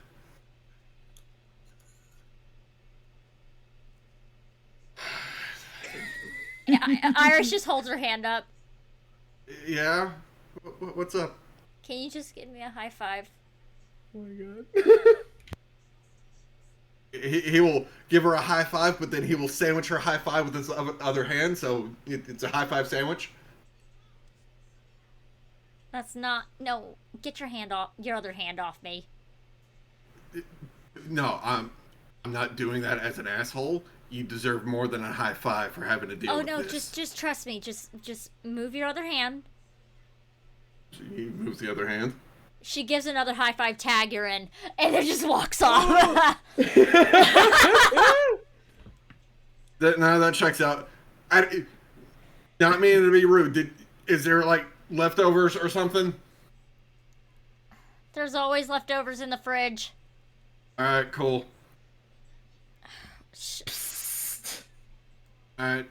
Iris just holds her hand up. Yeah? What's up? Can you just give me a high five? Oh my god. He will give her a high five, but then he will sandwich her high five with his other hand, so it's a high five sandwich. That's not... No, get your other hand off me. No, I'm not doing that as an asshole. You deserve more than a high five for having to deal with No, this. just trust me. Just move your other hand. He moves the other hand. She gives another high five, tag you're in, and then just walks off. That checks out. Not meaning to be rude. Is there like leftovers or something? There's always leftovers in the fridge. Alright, cool. Alright.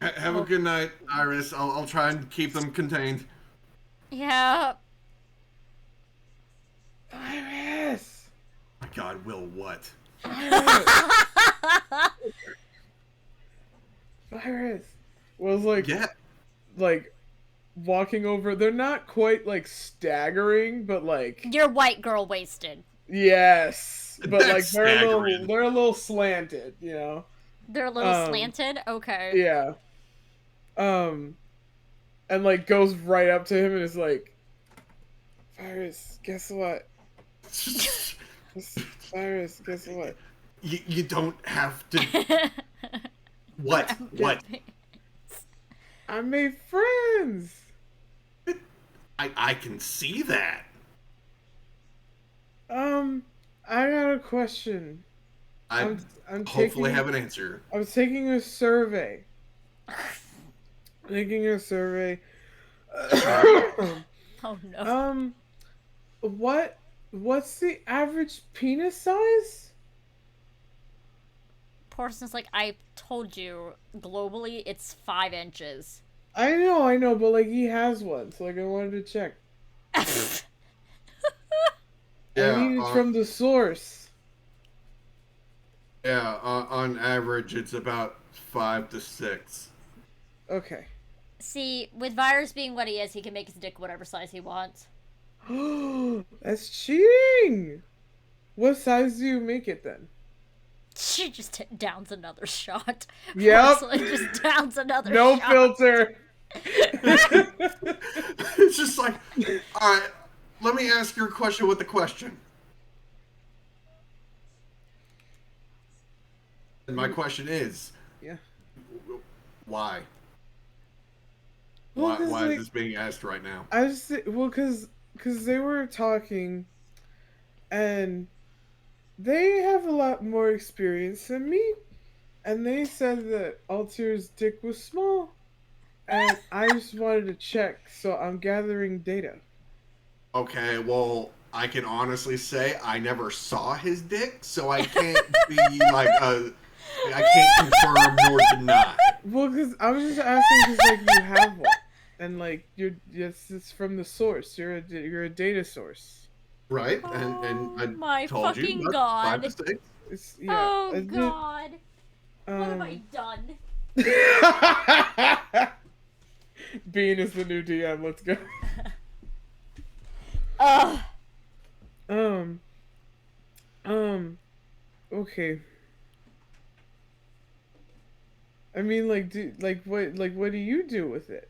Have a good night, Iris. I'll try and keep them contained. Yeah. Virus! My God, Wil, what? Virus! Was like, Yeah. like, walking over. They're not quite, like, staggering, but, like... You're white girl wasted. Yes! But, like, That's staggering. they're a little slanted, you know? They're a little slanted? Okay. Yeah. And, like, goes right up to him and is like, Virus, guess what? Virus, guess what? You don't have to... What? What? I made friends! I can see that. I got a question. I I'm hopefully taking, have an answer. I was taking a survey. Taking a survey. Oh no. What's the average penis size? Porcelain's like, I told you, globally it's 5 inches. I know, but like he has one, so like I wanted to check. I need it from the source. Yeah, on average, it's about 5 to 6. Okay. See, with Virus being what he is, he can make his dick whatever size he wants. That's cheating! What size do you make it then? She just downs another shot. Yep. Porcelain just downs another No shot. filter! It's just like, alright, let me ask your question with the question. And my question is, Yeah. why? Well, 'cause, Why like, is this being asked right now? I just cause they were talking, and they have a lot more experience than me, and they said that Alter's dick was small, and I just wanted to check, so I'm gathering data. Okay, well, I can honestly say I never saw his dick, so I can't be like I can't confirm nor deny. Well, because I was just asking because like you have one, and like yes, it's from the source. You're a data source. Right? Oh And I my told you fucking about my god. mistake. It's Oh I did, god. What have I um, done? Bean is the new DM. Let's go. Ugh. Um. Okay. I mean, what do you do with it?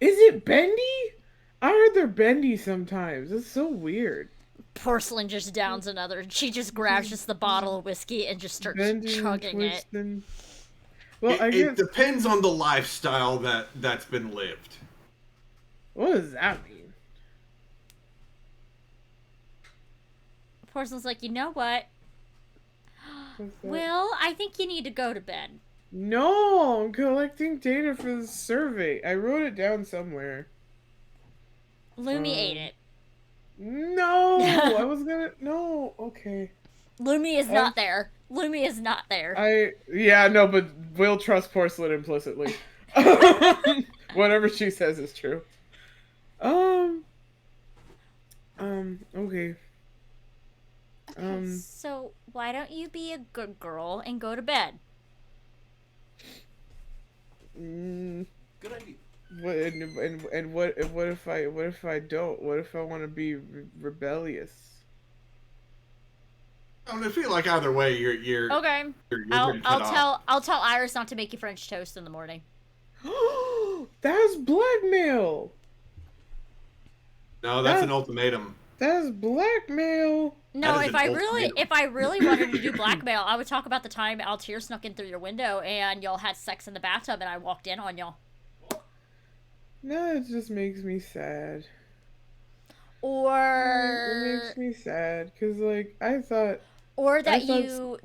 Is it bendy? I heard they're bendy sometimes. It's so weird. Porcelain just downs another. She just grabs just the bottle of whiskey and just starts Bending and chugging it. twisting. Well, I It guess. depends on the lifestyle that's been lived. What does that mean? Porcelain's like, you know what? What's that? Will, I think you need to go to bed. No, I'm collecting data for the survey. I wrote it down somewhere. Lumi ate it. No, I was gonna. No, okay. Lumi is not there. Lumi is not there. No, but Will trust Porcelain implicitly. Whatever she says is true. Okay. So why don't you be a good girl and go to bed? Good idea. What if I don't? What if I want to be rebellious? I feel like either way, you're Okay. you're I'll getting cut off. I'll tell Iris not to make you French toast in the morning. That's blackmail. No, that's an ultimatum. That's blackmail. No, That is if an I really wanted to do blackmail, I would talk about the time Altair snuck in through your window and y'all had sex in the bathtub and I walked in on y'all. No, it just makes me sad. Or It makes me sad because, like, I thought. Or that I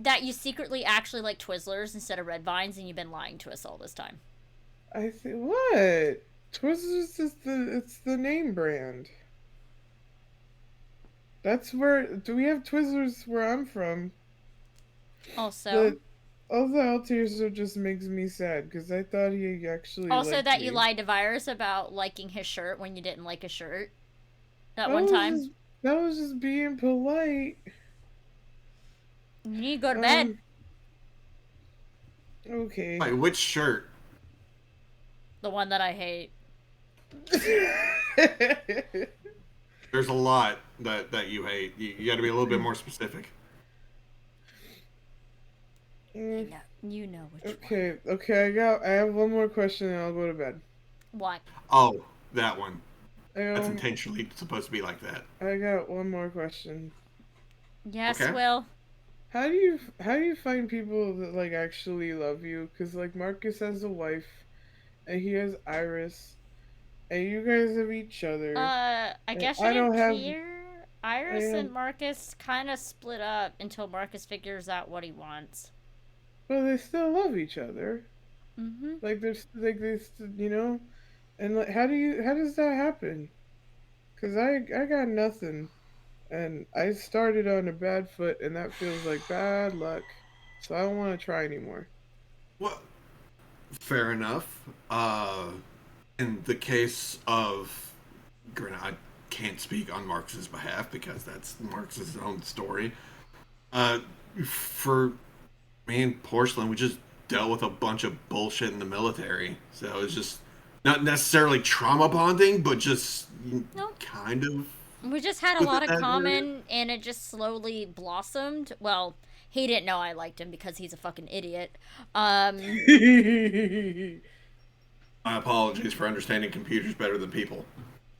thought... you secretly actually like Twizzlers instead of Red Vines and you've been lying to us all this time. I think what? Twizzlers is the name brand. That's where we have Twizzlers where I'm from. Also, all the Altiers just makes me sad because I thought he actually. also liked that me. you lied to Virus about liking his shirt when you didn't like his shirt. That That one was time. that was just being polite. You need to go to bed. Okay. Wait, which shirt? The one that I hate. There's a lot that you hate. You got to be a little bit more specific. You know which one. Okay. I have one more question, and I'll go to bed. What? Oh, that one. That's Um, intentionally supposed to be like that. I got one more question. Yes, Okay. Will. How do you find people that like actually love you? Cause like Marcus has a wife, and he has Iris, and you guys have each other. I guess you I don't didn't have- hear. Iris and Marcus kind of split up until Marcus figures out what he wants. But they still love each other. Mm-hmm. Like you know, and like how does that happen? Cause I got nothing, and I started on a bad foot, and that feels like bad luck. So I don't want to try anymore. Well, fair enough. In the case of, granted, I can't speak on Marx's behalf because that's Marx's own story. For me and Porcelain, we just dealt with a bunch of bullshit in the military, so it's just not necessarily trauma bonding, but just Nope. kind of. We just had a Within lot of that common, and it just slowly blossomed. Well, he didn't know I liked him because he's a fucking idiot. My apologies for understanding computers better than people.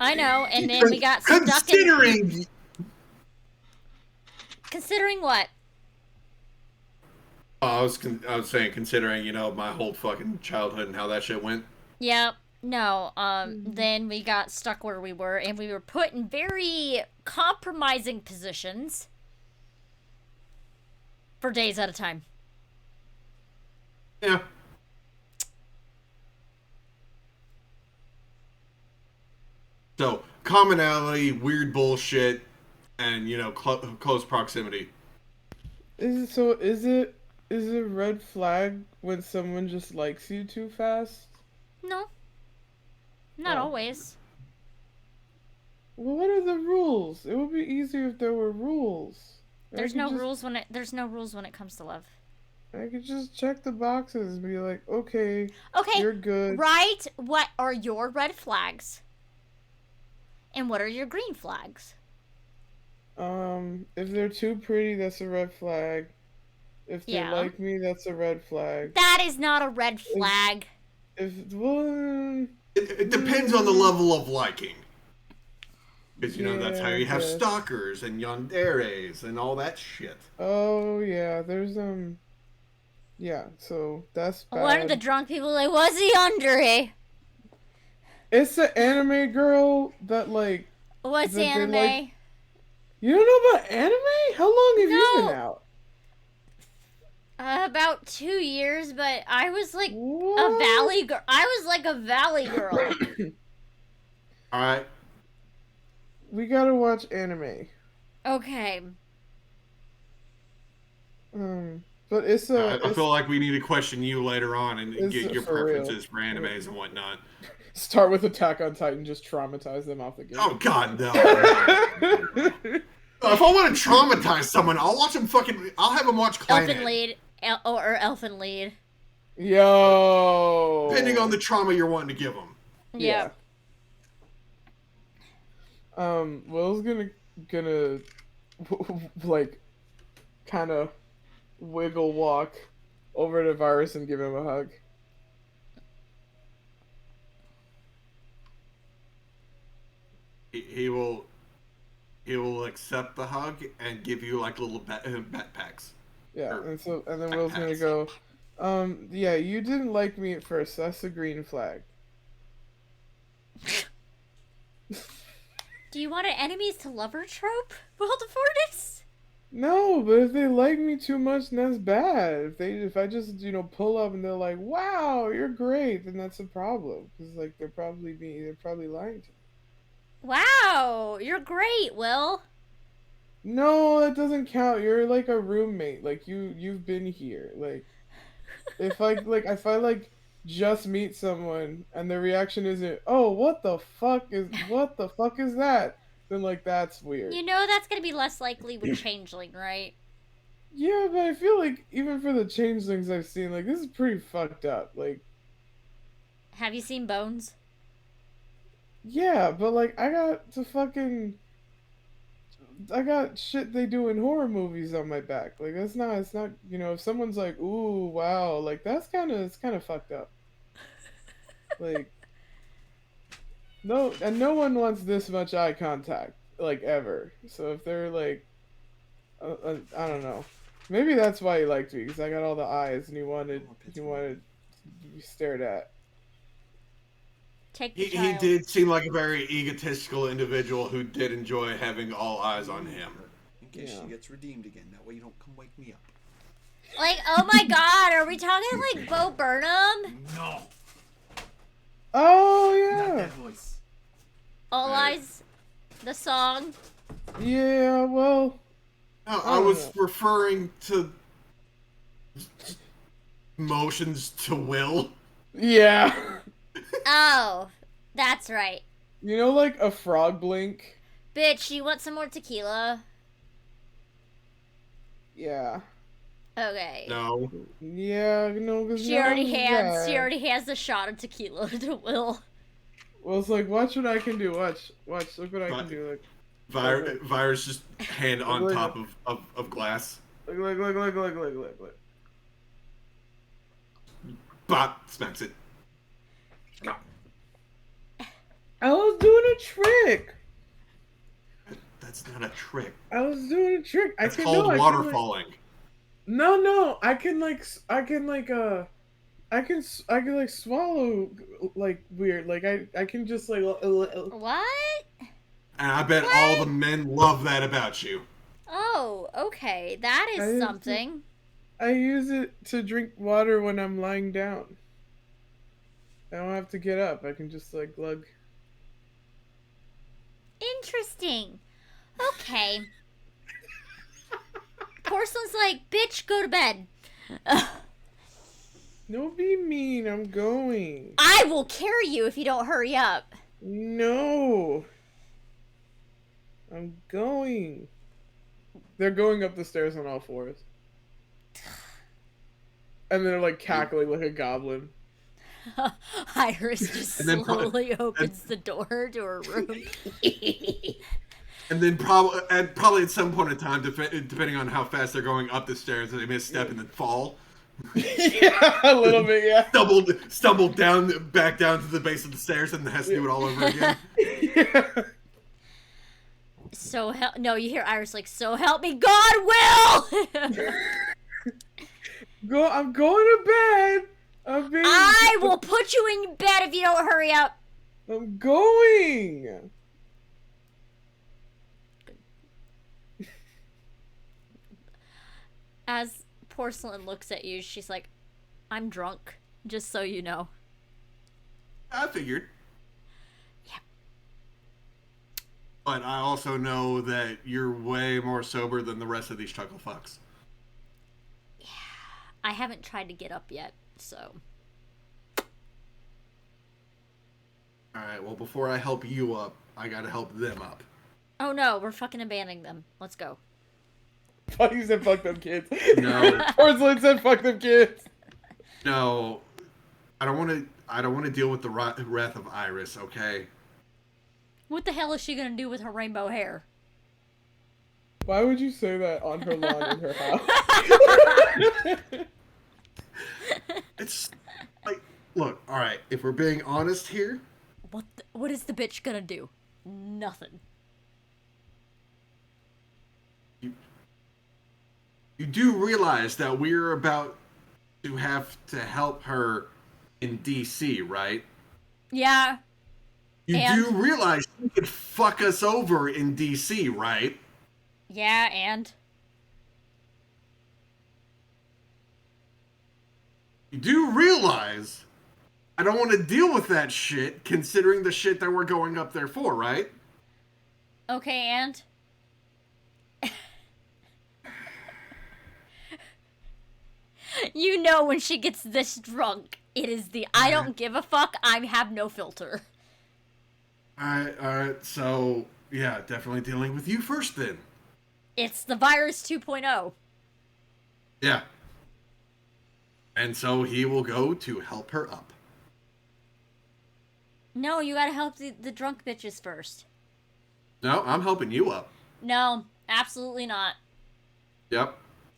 I know, and then we got stuck in... Considering Considering what? I was saying, considering, my whole fucking childhood and how that shit went. Yeah, no, then we got stuck where we were, and we were put in very compromising positions for days at a time. Yeah. So, commonality, weird bullshit, and close proximity. Is it a red flag when someone just likes you too fast? No, not Oh. always. Well, what are the rules? It would be easier if there were rules. There's no rules when it comes to love. I could just check the boxes and be like, okay, Okay, you're good. right? What are your red flags? And what are your green flags? If they're too pretty, that's a red flag. If they Yeah. like me, that's a red flag. That is not a red flag. It depends on the level of liking. Because, that's how you have yes. stalkers and yanderes and all that shit. Oh, yeah, there's, yeah, so that's bad. One of the drunk people like, what's he under? It's the anime girl that, like... What's that anime? like... You don't know about anime? How long have you been out? About 2 years, but I was like What? a valley girl. I was like a valley girl. Alright. We gotta watch anime. Okay. But it's a... I feel like we need to question you later on and get your for real. preferences for animes and whatnot. Start with Attack on Titan, just traumatize them off the game. Oh, God, no. If I want to traumatize someone, I'll have them watch Clan Elfen Lead. Or Elfen Lead. Yo! Depending on the trauma you're wanting to give them. Yeah. Will's gonna like kind of wiggle walk over to Virus and give him a hug. He will accept the hug and give you like little backpacks. Yeah, and then Will's gonna go, yeah, you didn't like me at first, so that's a green flag. Do you want an enemies to lover trope, Will the Fairest? No, but if they like me too much, then that's bad. If I just pull up and they're like, "Wow, you're great," then that's a problem because like they're probably lying to me. Wow, you're great, Will. No, that doesn't count. You're like a roommate. Like you've been here. Like if I just meet someone and the reaction isn't, "Oh, what the fuck is that?" Then like that's weird. You know that's gonna be less likely with Changeling, right? Yeah, but I feel like even for the changelings I've seen, like this is pretty fucked up. Like, have you seen Bones? yeah, but like I got shit they do in horror movies on my back. Like it's not if someone's like, "Ooh, wow," like it's kind of fucked up. Like no one wants this much eye contact like ever. So if they're like I don't know. Maybe that's why he liked me because I got all the eyes and he wanted to be stared at. Take the He did seem like a very egotistical individual who did enjoy having all eyes on him. In case she gets redeemed again. That way you don't come wake me up. Like, oh my god, are we talking like Bo Burnham? No! Oh Not yeah. that voice. All Eyes, the song. Yeah, well, No, I was referring to motions to Will. yeah. Oh, that's right. Like a frog blink? Bitch, you want some more tequila? Yeah. Okay. No. Yeah, no, because She already has the shot of tequila to Will. Well, it's like, watch what I can do. Watch, look what I can do. Like, Virus just hand on top of glass. look. Bop, smacks it. I was doing a trick. That's not a trick. I was doing a trick. It's called waterfalling. No, I can swallow like weird. Like I can just like. What? And I bet all the men love that about you. Oh, okay. That is something. I use it to drink water when I'm lying down. I don't have to get up. I can just like glug. Interesting. Okay. Porcelain's like, bitch, go to bed. Don't be mean. I'm going. I will carry you if you don't hurry up. No. I'm going. They're going up the stairs on all fours. And they're like cackling like a goblin. Iris just And then slowly opens the door to her room. And then probably at some point in time, depending on how fast they're going up the stairs, they misstep and then fall. Yeah, a little bit, yeah. Stumbled back down to the base of the stairs and has to do it all over again. Yeah. No, you hear Iris like, so help me God, Will! I'm going to bed. I will put you in bed if you don't hurry up. I'm going. As Porcelain looks at you, she's like, I'm drunk, just so you know. I figured. Yeah. But I also know that you're way more sober than the rest of these chuckle fucks. Yeah. I haven't tried to get up yet, so. Alright, well, before I help you up, I gotta help them up. Oh no, we're fucking abandoning them. Let's go. I thought you said fuck them kids. No. Porcelain said fuck them kids. No. I don't want to deal with the wrath of Iris, okay? What the hell is she gonna do with her rainbow hair? Why would you say that on her lawn in her house? It's like, look, alright, if we're being honest here. What is the bitch gonna do? Nothing. You do realize that we're about to have to help her in DC, right? Yeah. You do realize she could fuck us over in DC, right? Yeah, and? You do realize I don't want to deal with that shit, considering the shit that we're going up there for, right? Okay, and? You know when she gets this drunk, it is the I don't give a fuck, I have no filter. Alright, so, yeah, definitely dealing with you first then. It's the Virus 2.0. Yeah. And so he will go to help her up. No, you gotta help the drunk bitches first. No, I'm helping you up. No, absolutely not. Yep.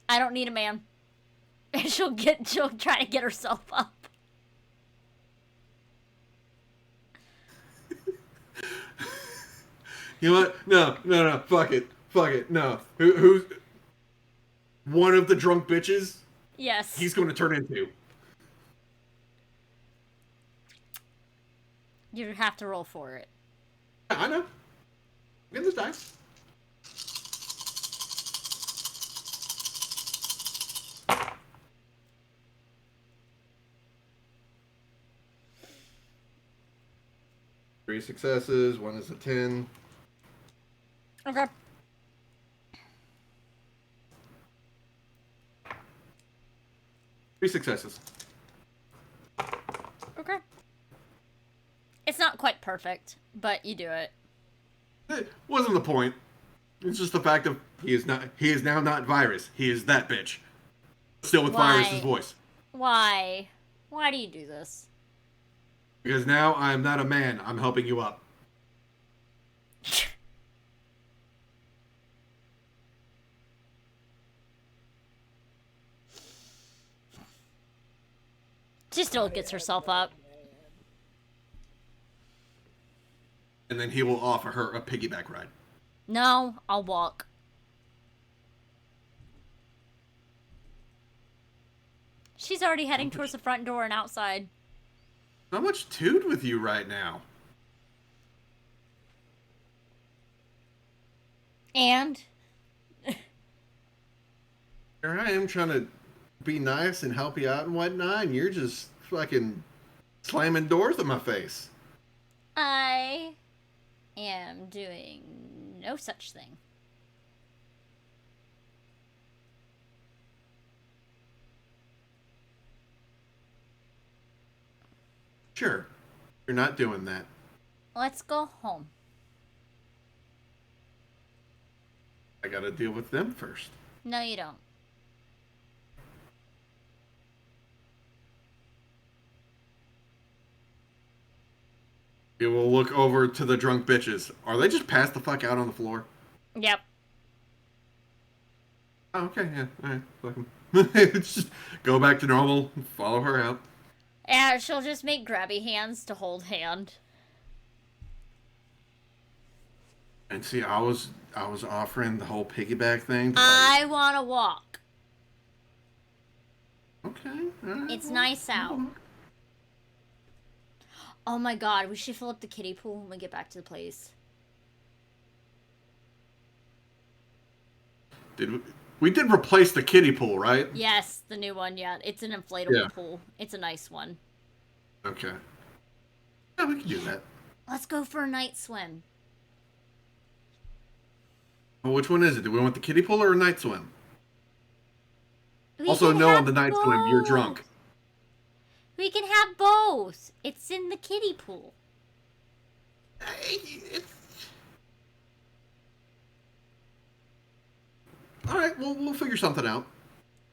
I don't need a man. She'll try to get herself up. You know what? No, fuck it, no. Who's one of the drunk bitches? Yes. He's going to turn into. You have to roll for it. I know. Get this dice. Three successes, one is a 10. Okay. Three successes. Okay. It's not quite perfect, but you do it. It wasn't the point. It's just the fact of he is now not Virus. He is that bitch. Still with Why? Virus's voice. Why? Why do you do this? Because now I'm not a man. I'm helping you up. She still gets herself up. And then he will offer her a piggyback ride. No, I'll walk. She's already heading towards the front door and outside. Not much tood with you right now. And? Here I am trying to be nice and help you out and whatnot, and you're just fucking slamming doors in my face. I am doing no such thing. Sure. You're not doing that. Let's go home. I gotta deal with them first. No, you don't. We will look over to the drunk bitches. Are they just passed the fuck out on the floor? Yep. Oh, okay, yeah, alright, fuck 'em. Just go back to normal, follow her out. Yeah, she'll just make grabby hands to hold hand. And see, I was offering the whole piggyback thing. I want to walk. Okay, alright. It's nice out. Oh my god, we should fill up the kiddie pool when we get back to the place. We did replace the kiddie pool, right? Yes, the new one, yeah. It's an inflatable pool. It's a nice one. Okay. Yeah, we can do that. Let's go for a night swim. Well, which one is it? Do we want the kiddie pool or a night swim? We Also, can no, have on the night swim, you're drunk. both. We can have both. It's in the kiddie pool. Alright, we'll figure something out.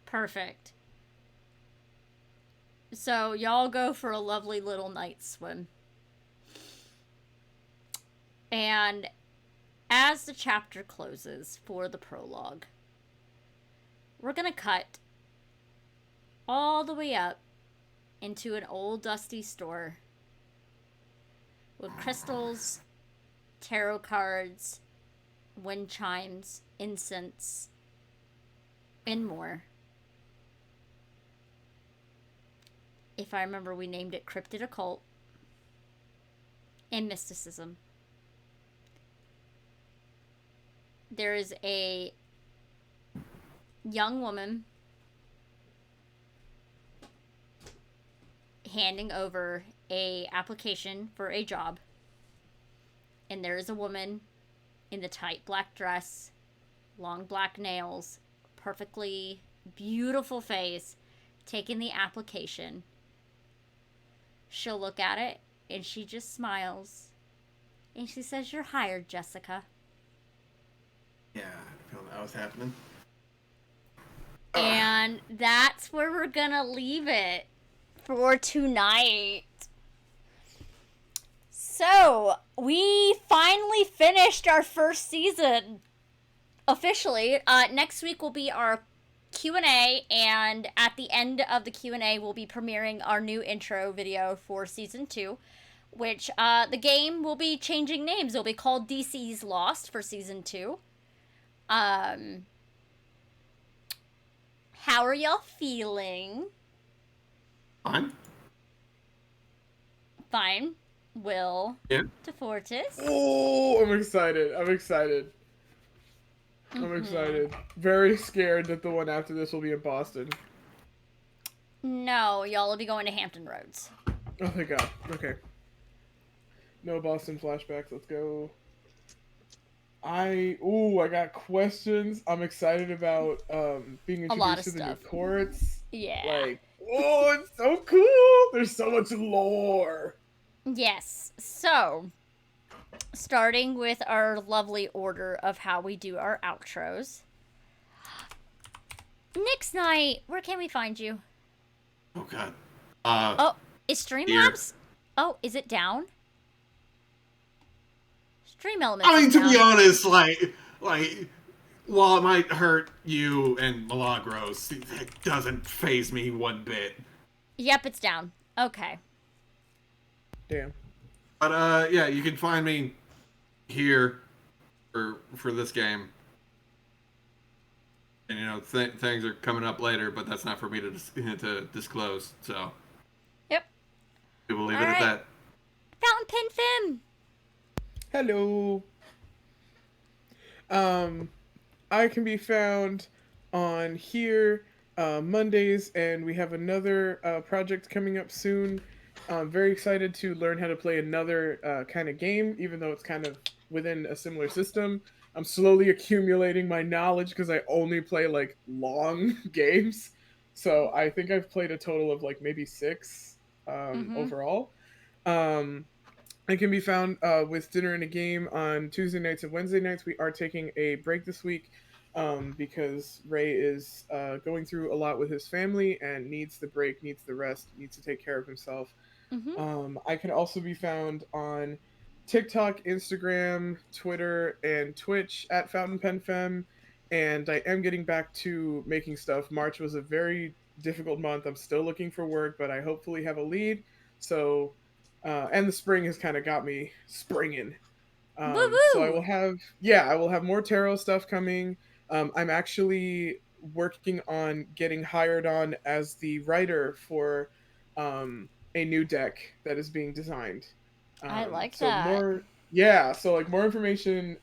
Perfect. So, y'all go for a lovely little night swim. And as the chapter closes for the prologue, we're gonna cut all the way up into an old dusty store with crystals, tarot cards, wind chimes, incense, and more. If I remember, we named it Cryptid Occult and Mysticism. There is a young woman handing over a application for a job, and there is a woman in the tight black dress, long black nails, perfectly beautiful face, taking the application. She'll look at it and she just smiles and she says, "You're hired, Jessica." Yeah, I feel that was happening. And that's where we're gonna leave it for tonight. So, we finally finished our first season officially. Next week will be our Q&A, and at the end of the Q&A, we'll be premiering our new intro video for Season 2, which the game will be changing names. It'll be called DC's Lost for Season 2. How are y'all feeling? Fine. Fine. Will. Yeah. To Fortis. Oh, I'm excited. I'm excited. Very scared that the one after this will be in Boston. No, y'all will be going to Hampton Roads. Oh, thank God. Okay. No Boston flashbacks. Let's go. I got questions. I'm excited about being introduced to the new courts. Yeah. Like, whoa, it's so cool. There's so much lore. Yes. So, starting with our lovely order of how we do our outros. Nick's Night, where can we find you? Oh, God. Oh, is Streamlabs? Oh, is it down? Stream Elements. I mean, to down. be honest, like, while it might hurt you and Milagros, it doesn't faze me one bit. Yep, it's down. Okay. Damn. But, yeah, you can find me here for this game. And, you know, things are coming up later, but that's not for me to disclose, so. Yep. We will leave it at that. Fountain Pen Fim. Hello. I can be found on here Mondays, and we have another project coming up soon. I'm very excited to learn how to play another kind of game, even though it's kind of within a similar system. I'm slowly accumulating my knowledge because I only play like long games. So I think I've played a total of like maybe 6 overall. Um, it can be found with Dinner and a Game on Tuesday nights and Wednesday nights. We are taking a break this week because Ray is going through a lot with his family and needs the break, needs the rest, needs to take care of himself. Mm-hmm. I can also be found on TikTok, Instagram, Twitter, and Twitch at Fountain Pen Femme. And I am getting back to making stuff. March was a very difficult month. I'm still looking for work, but I hopefully have a lead. So, and the spring has kind of got me springing. So I Woo-woo! will have, yeah, I will have more tarot stuff coming. I'm actually working on getting hired on as the writer for a new deck that is being designed. I like So that. more, yeah, so like more information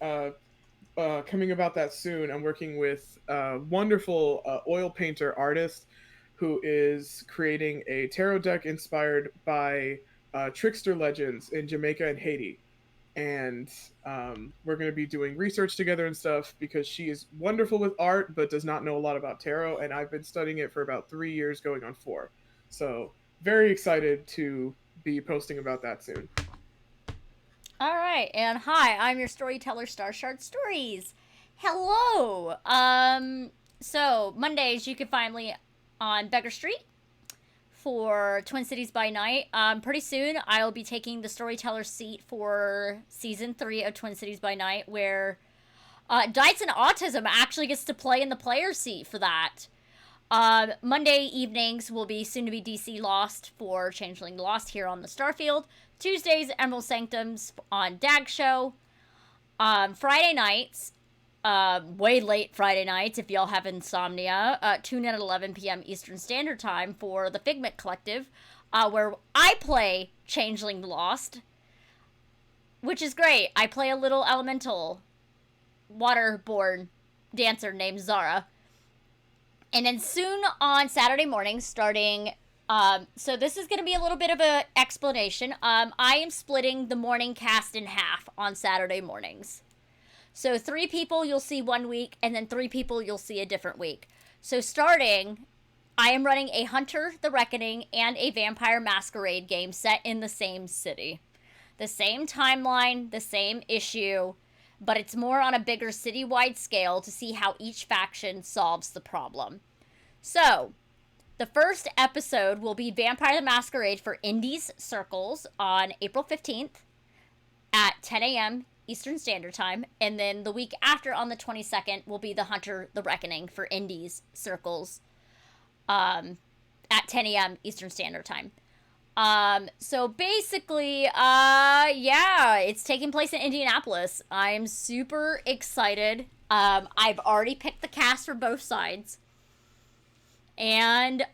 coming about that soon. I'm working with a wonderful oil painter artist who is creating a tarot deck inspired by trickster legends in Jamaica and Haiti. And we're going to be doing research together and stuff because she is wonderful with art but does not know a lot about tarot. And I've been studying it for about 3 years, going on 4. So, very excited to be posting about that soon. All right, and hi, I'm your storyteller, Starshard Stories. Hello. So Mondays you can find me on Beggar Street for Twin Cities by Night. Pretty soon I'll be taking the storyteller seat for season 3 of Twin Cities by Night, where Dyson Autism actually gets to play in the player seat for that. Monday evenings will be soon to be DC Lost for Changeling the Lost here on the Starfield. Tuesdays, Emerald Sanctums on Dag Show. Friday nights, way late Friday nights, if y'all have insomnia, tune in at 11 p.m. Eastern Standard Time for the Figment Collective, where I play Changeling the Lost, which is great. I play a little elemental waterborne dancer named Zara. And then soon on Saturday mornings, starting so this is going to be a little bit of an explanation. I am splitting the morning cast in half on Saturday mornings. So 3 people you'll see one week, and then 3 people you'll see a different week. So starting, I am running a Hunter the Reckoning and a Vampire Masquerade game set in the same city. The same timeline, the same issue, but it's more on a bigger citywide scale to see how each faction solves the problem. So, the first episode will be Vampire the Masquerade for Indies Circles on April 15th at 10 a.m. Eastern Standard Time. And then the week after, on the 22nd, will be the Hunter the Reckoning for Indies Circles at 10 a.m. Eastern Standard Time. So basically, yeah, it's taking place in Indianapolis. I'm super excited. I've already picked the cast for both sides. And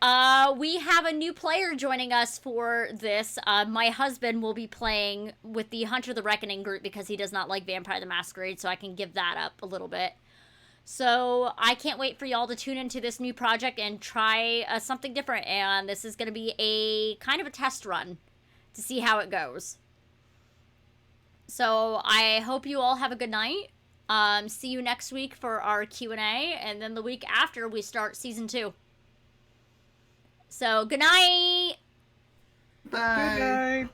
we have a new player joining us for this. My husband will be playing with the Hunter the Reckoning group because he does not like Vampire the Masquerade, so I can give that up a little bit. So I can't wait for y'all to tune into this new project and try something different. And this is going to be a kind of a test run to see how it goes. So I hope you all have a good night. See you next week for our Q&A. And then the week after, we start season 2. So good night. Bye. Good night.